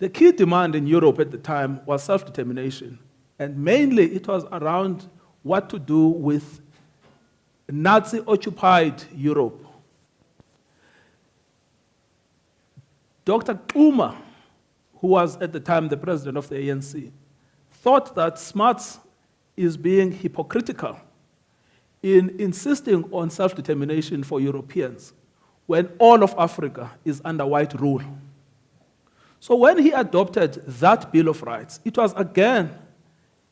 The key demand in Europe at the time was self-determination, and mainly it was around what to do with Nazi-occupied Europe. Dr. Xuma, who was at the time the president of the ANC, thought that Smuts is being hypocritical in insisting on self-determination for Europeans when all of Africa is under white rule. So when he adopted that Bill of Rights, it was again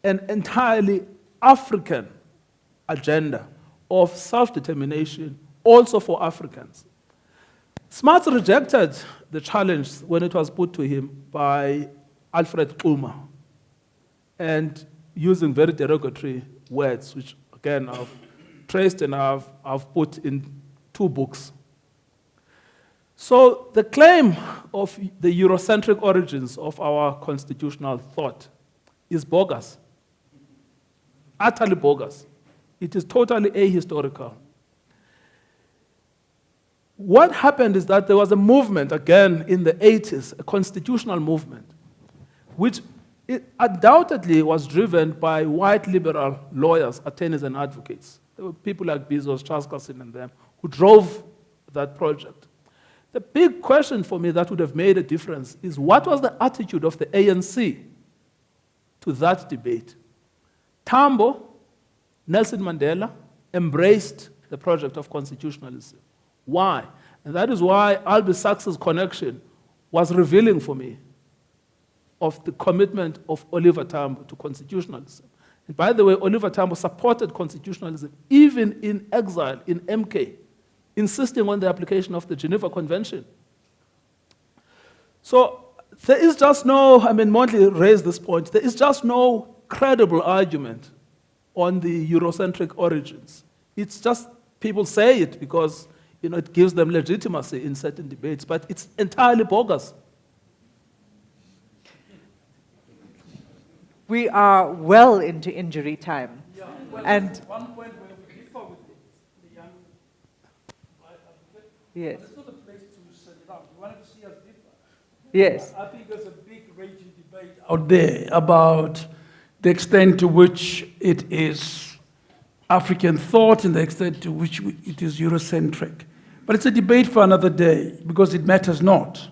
an entirely African agenda of self-determination also for Africans. Smuts rejected the challenge when it was put to him by Alfred Xuma, and using very derogatory words, which again I've traced and I've put in 2 books. So the claim of the Eurocentric origins of our constitutional thought is bogus, utterly bogus. It is totally ahistorical. What happened is that there was a movement, again, in the 80s, a constitutional movement, which undoubtedly was driven by white liberal lawyers, attorneys, and advocates. There were people like Bezos, Charles Cassin, and them who drove that project. The big question for me that would have made a difference is what was the attitude of the ANC to that debate? Tambo, Nelson Mandela, embraced the project of constitutionalism. Why? And that is why Albie Sachs's connection was revealing for me of the commitment of Oliver Tambo to constitutionalism. And by the way, Oliver Tambo supported constitutionalism even in exile in MK, insisting on the application of the Geneva Convention. So there is just no, Montley raised this point, there is just no credible argument on the Eurocentric origins. It's just people say it because it gives them legitimacy in certain debates, but it's entirely bogus. We are well into injury time. Yeah, well, and one point where we differ with the young yes. But it's not a place to set it up. You wanted to see us differ. Yes. I think there's a big raging debate out there about the extent to which it is African thought and the extent to which it is Eurocentric. But it's a debate for another day because it matters not.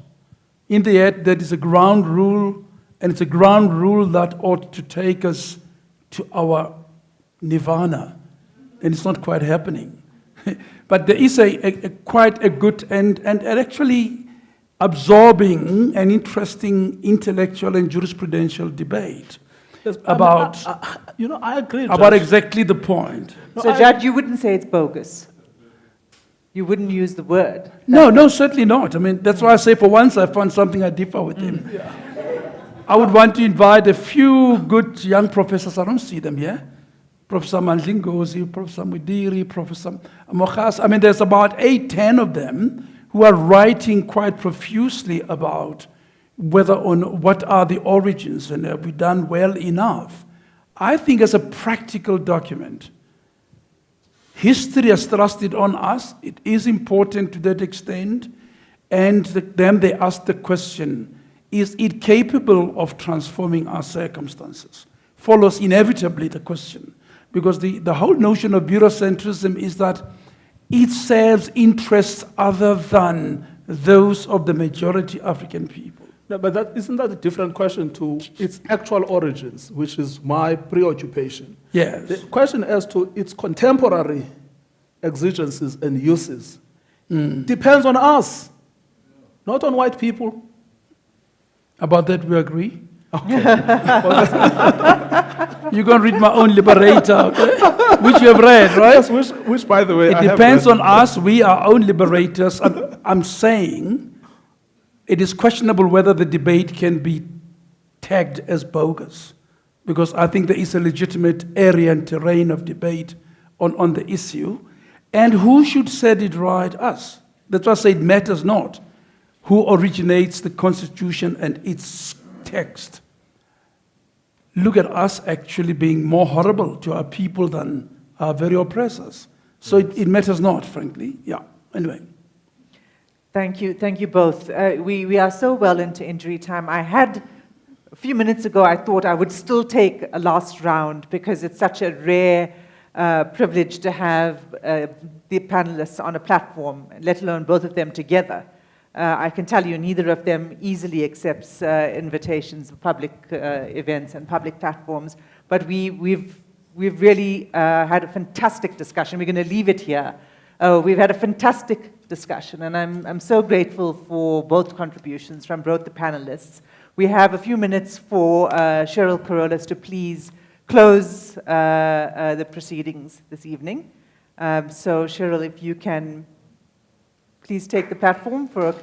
In the end, there is a ground rule, and it's a ground rule that ought to take us to our nirvana, and it's not quite happening. But there is quite a good and actually absorbing and interesting intellectual and jurisprudential debate. Yes, about, I agree, about Judge. exactly the point. So, Judge, you wouldn't say it's bogus? You wouldn't use the word? No, certainly not. That's why I say for once I found something I differ with him. Yeah. I would want to invite a few good young professors. I don't see them here. Professor Mandlingozi, Professor Mudiri, Professor Mokhas. There's about 8-10 of them who are writing quite profusely about what are the origins and have we done well enough. I think as a practical document, history has thrust it on us. It is important to that extent. And then they ask the question, is it capable of transforming our circumstances? Follows inevitably the question. Because the whole notion of Eurocentrism is that it serves interests other than those of the majority African people. No, but isn't that a different question to its actual origins, which is my preoccupation? Yes. The question as to its contemporary exigencies and uses depends on us, not on white people. About that we agree. You're going to read my own Liberator, okay? Which you have read, right? Yes, which, by the way, It I have depends read. on us. We are our own liberators. I'm saying it is questionable whether the debate can be tagged as bogus, because I think there is a legitimate area and terrain of debate on the issue. And who should set it right? Us. That's why I say it matters not who originates the Constitution and its text. Look at us actually being more horrible to our people than our very oppressors. So it matters not, frankly. Yeah, anyway. Thank you both. We are so well into injury time. I had, a few minutes ago, I thought I would still take a last round because it's such a rare privilege to have the panelists on a platform, let alone both of them together. I can tell you neither of them easily accepts invitations of public events and public platforms, but we've really had a fantastic discussion. We're going to leave it here. We've had a fantastic discussion, and I'm so grateful for both contributions from both the panelists. We have a few minutes for Cheryl Carolus to please close the proceedings this evening. So Cheryl, if you can please take the platform for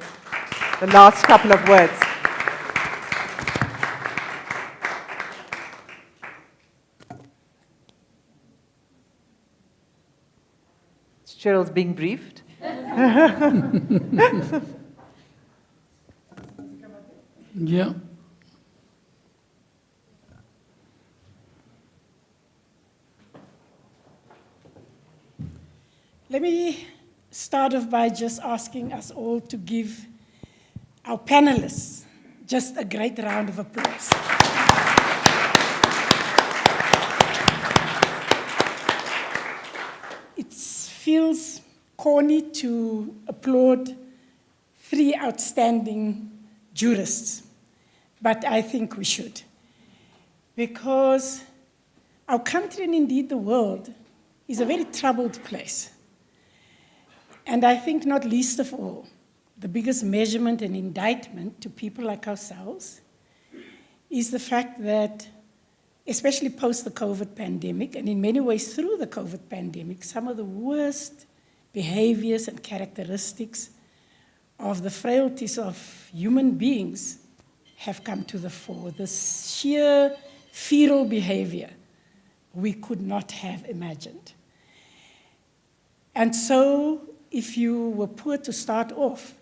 the last couple of words. Cheryl's being briefed. Yeah. Let me start off by just asking us all to give our panelists just a great round of applause. It feels corny to applaud three outstanding jurists, but I think we should. Because our country, and indeed the world, is a very troubled place. And I think not least of all, the biggest measurement and indictment to people like ourselves is the fact that, especially post the COVID pandemic, and in many ways through the COVID pandemic, some of the worst behaviors and characteristics of the frailties of human beings have come to the fore. The sheer feral behavior we could not have imagined. And so, if you were poor to start off,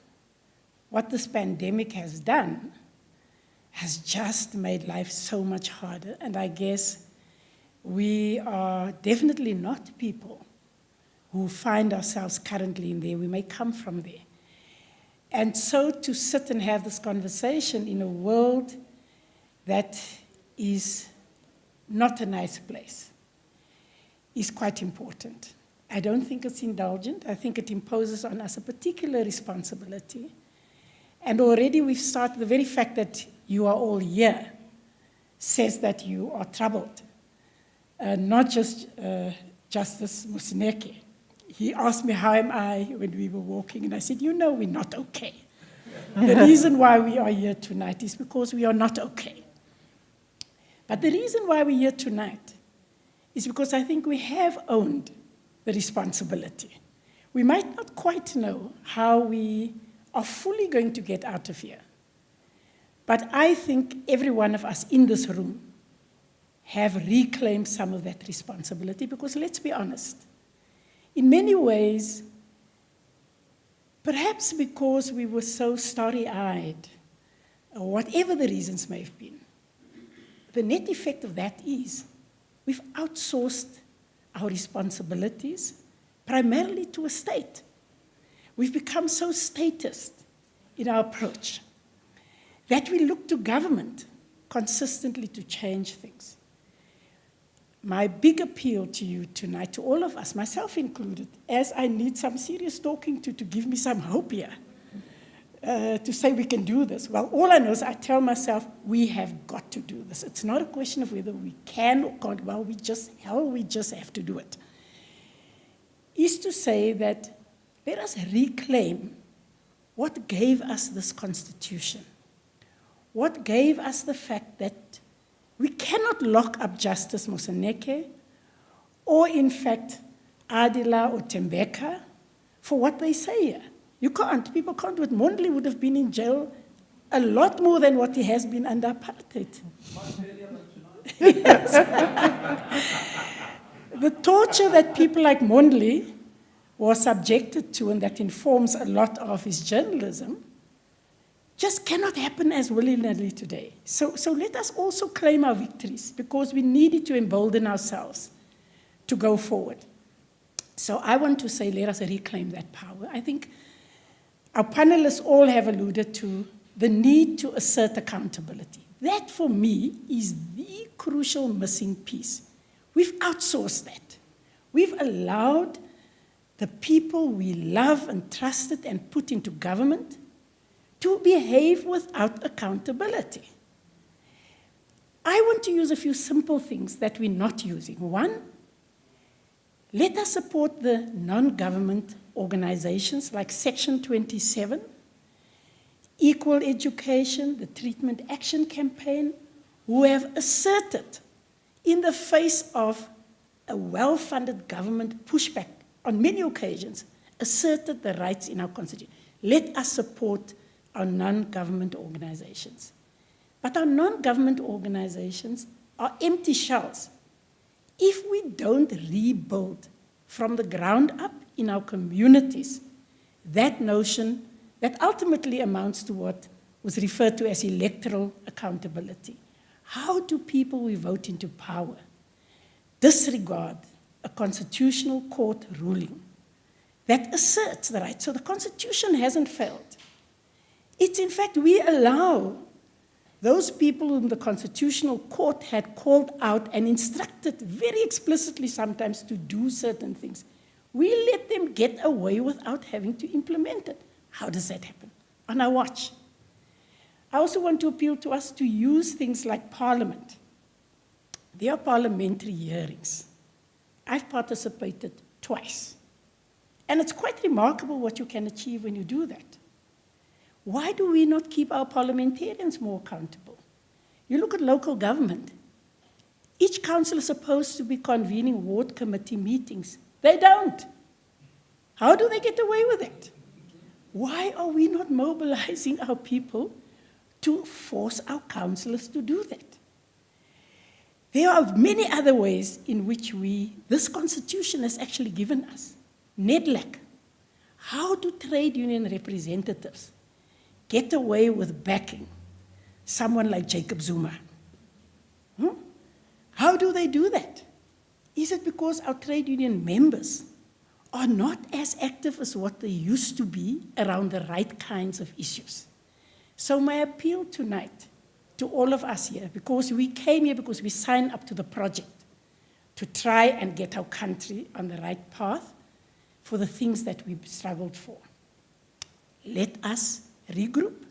what this pandemic has done has just made life so much harder. And I guess we are definitely not people who find ourselves currently in there. We may come from there. And so to sit and have this conversation in a world that is not a nice place is quite important. I don't think it's indulgent. I think it imposes on us a particular responsibility. And already we've started, the very fact that you are all here says that you are troubled. Not just Justice Musineke. He asked me, how am I, when we were walking, and I said, you know we're not okay. The reason why we are here tonight is because we are not okay. But the reason why we're here tonight is because I think we have owned the responsibility. We might not quite know how we are fully going to get out of here. But I think every one of us in this room have reclaimed some of that responsibility because let's be honest, in many ways, perhaps because we were so starry-eyed, or whatever the reasons may have been, the net effect of that is we've outsourced our responsibilities primarily to a state. We've become so statist in our approach that we look to government consistently to change things. My big appeal to you tonight, to all of us, myself included, as I need some serious talking to give me some hope here, to say we can do this. Well, all I know is I tell myself, we have got to do this. It's not a question of whether we can or can't. Well, we just have to do it. Is to say that let us reclaim what gave us this Constitution. what gave us the fact that we cannot lock up Justice Moseneke or, in fact, Adila or Tembeka for what they say here. You can't. People can't do it. Mondli would have been in jail a lot more than what he has been under apartheid. Yes. The torture that people like Mondli were subjected to, and that informs a lot of his journalism, just cannot happen as willy-nilly today. So let us also claim our victories, because we needed to embolden ourselves to go forward. So I want to say, let us reclaim that power. I think our panelists all have alluded to the need to assert accountability. That, for me, is the crucial missing piece. We've outsourced that. We've allowed the people we love and trusted and put into government to behave without accountability. I want to use a few simple things that we're not using. One, let us support the non-government organizations like Section 27, Equal Education, the Treatment Action Campaign, who have asserted, in the face of a well-funded government pushback on many occasions, asserted the rights in our Constitution. Let us support our non-government organizations. But our non-government organizations are empty shells. If we don't rebuild from the ground up in our communities that notion that ultimately amounts to what was referred to as electoral accountability, how do people we vote into power disregard a constitutional court ruling that asserts the right? So the Constitution hasn't failed. It's, in fact, we allow those people whom the Constitutional Court had called out and instructed very explicitly sometimes to do certain things. We let them get away without having to implement it. How does that happen? On our watch. I also want to appeal to us to use things like Parliament. There are parliamentary hearings. I've participated twice. And it's quite remarkable what you can achieve when you do that. Why do we not keep our parliamentarians more accountable? You look at local government. Each council is supposed to be convening ward committee meetings. They don't. How do they get away with it? Why are we not mobilizing our people to force our councillors to do that? There are many other ways in which this Constitution has actually given us. NEDLAC. How do trade union representatives get away with backing someone like Jacob Zuma? How do they do that? Is it because our trade union members are not as active as what they used to be around the right kinds of issues? So my appeal tonight to all of us here, because we came here because we signed up to the project to try and get our country on the right path for the things that we've struggled for. Let us regroup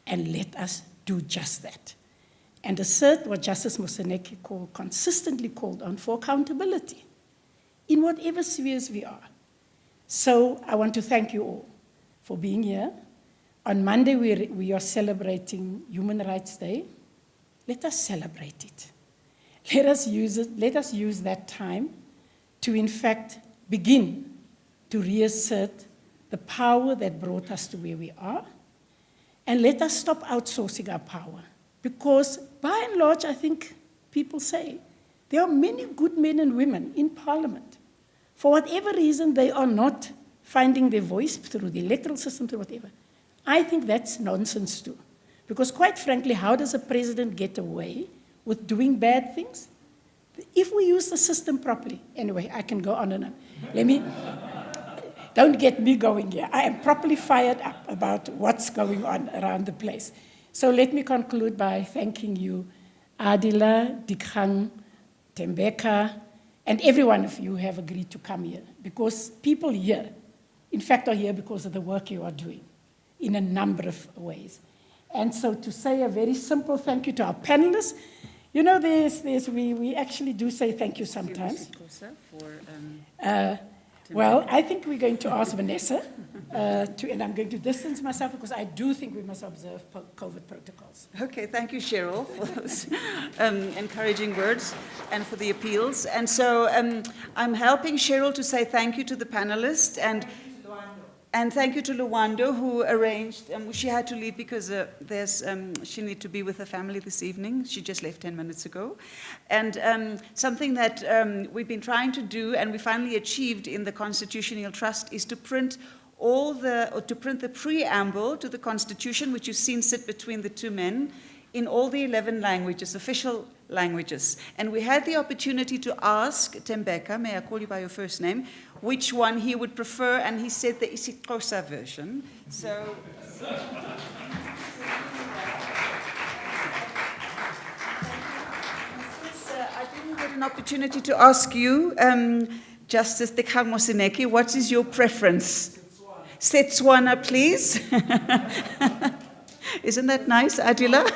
and let us do just that and assert what Justice Moseneke consistently called on for accountability in whatever spheres we are. So I want to thank you all for being here. On Monday, we are celebrating Human Rights Day. Let us celebrate it. Let us use it. Let us use that time to, in fact, begin to reassert the power that brought us to where we are. And let us stop outsourcing our power. Because by and large, I think people say, there are many good men and women in Parliament. For whatever reason, they are not finding their voice through the electoral system, through whatever. I think that's nonsense too. Because quite frankly, how does a president get away with doing bad things? If we use the system properly. Anyway, I can go on and on. Don't get me going here. I am properly fired up about what's going on around the place. So let me conclude by thanking you, Adila, Dikgang, Tembeka, and every one of you who have agreed to come here. Because people here, in fact, are here because of the work you are doing in a number of ways. And so to say a very simple thank you to our panelists, you know, we actually do say thank you sometimes. Well, I think we're going to ask Vanessa, and I'm going to distance myself because I do think we must observe COVID protocols. Okay, thank you, Cheryl, for those encouraging words and for the appeals. And so I'm helping Cheryl to say thank you to the panelists and thank you to Luando, who arranged. She had to leave because she needed to be with her family this evening. She just left 10 minutes ago. And something that we've been trying to do, and we finally achieved in the Constitutional Trust, is to print the preamble to the Constitution, which you've seen sit between the two men, in all the 11 languages, official languages. And we had the opportunity to ask Tembeka, may I call you by your first name, which one he would prefer, and he said the isiXhosa version. So. I didn't get an opportunity to ask you, Justice Dikgang Moseneke, what is your preference? Setswana, please. Isn't that nice, Adila?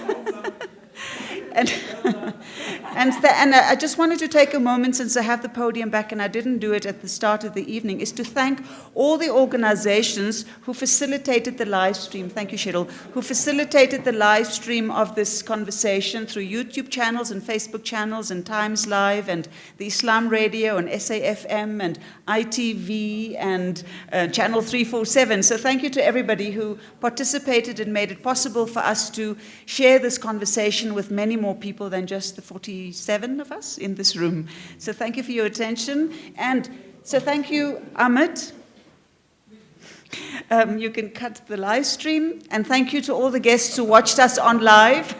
And I just wanted to take a moment, since I have the podium back and I didn't do it at the start of the evening, is to thank all the organizations who facilitated the live stream. Thank you, Cheryl. Who facilitated the live stream of this conversation through YouTube channels and Facebook channels and TimesLIVE and the Islam Radio and SAFM and ITV and Channel 347. So thank you to everybody who participated and made it possible for us to share this conversation with many more people than just the 47 of us in this room. So thank you for your attention. And so thank you, Amit. You can cut the live stream. And thank you to all the guests who watched us on live.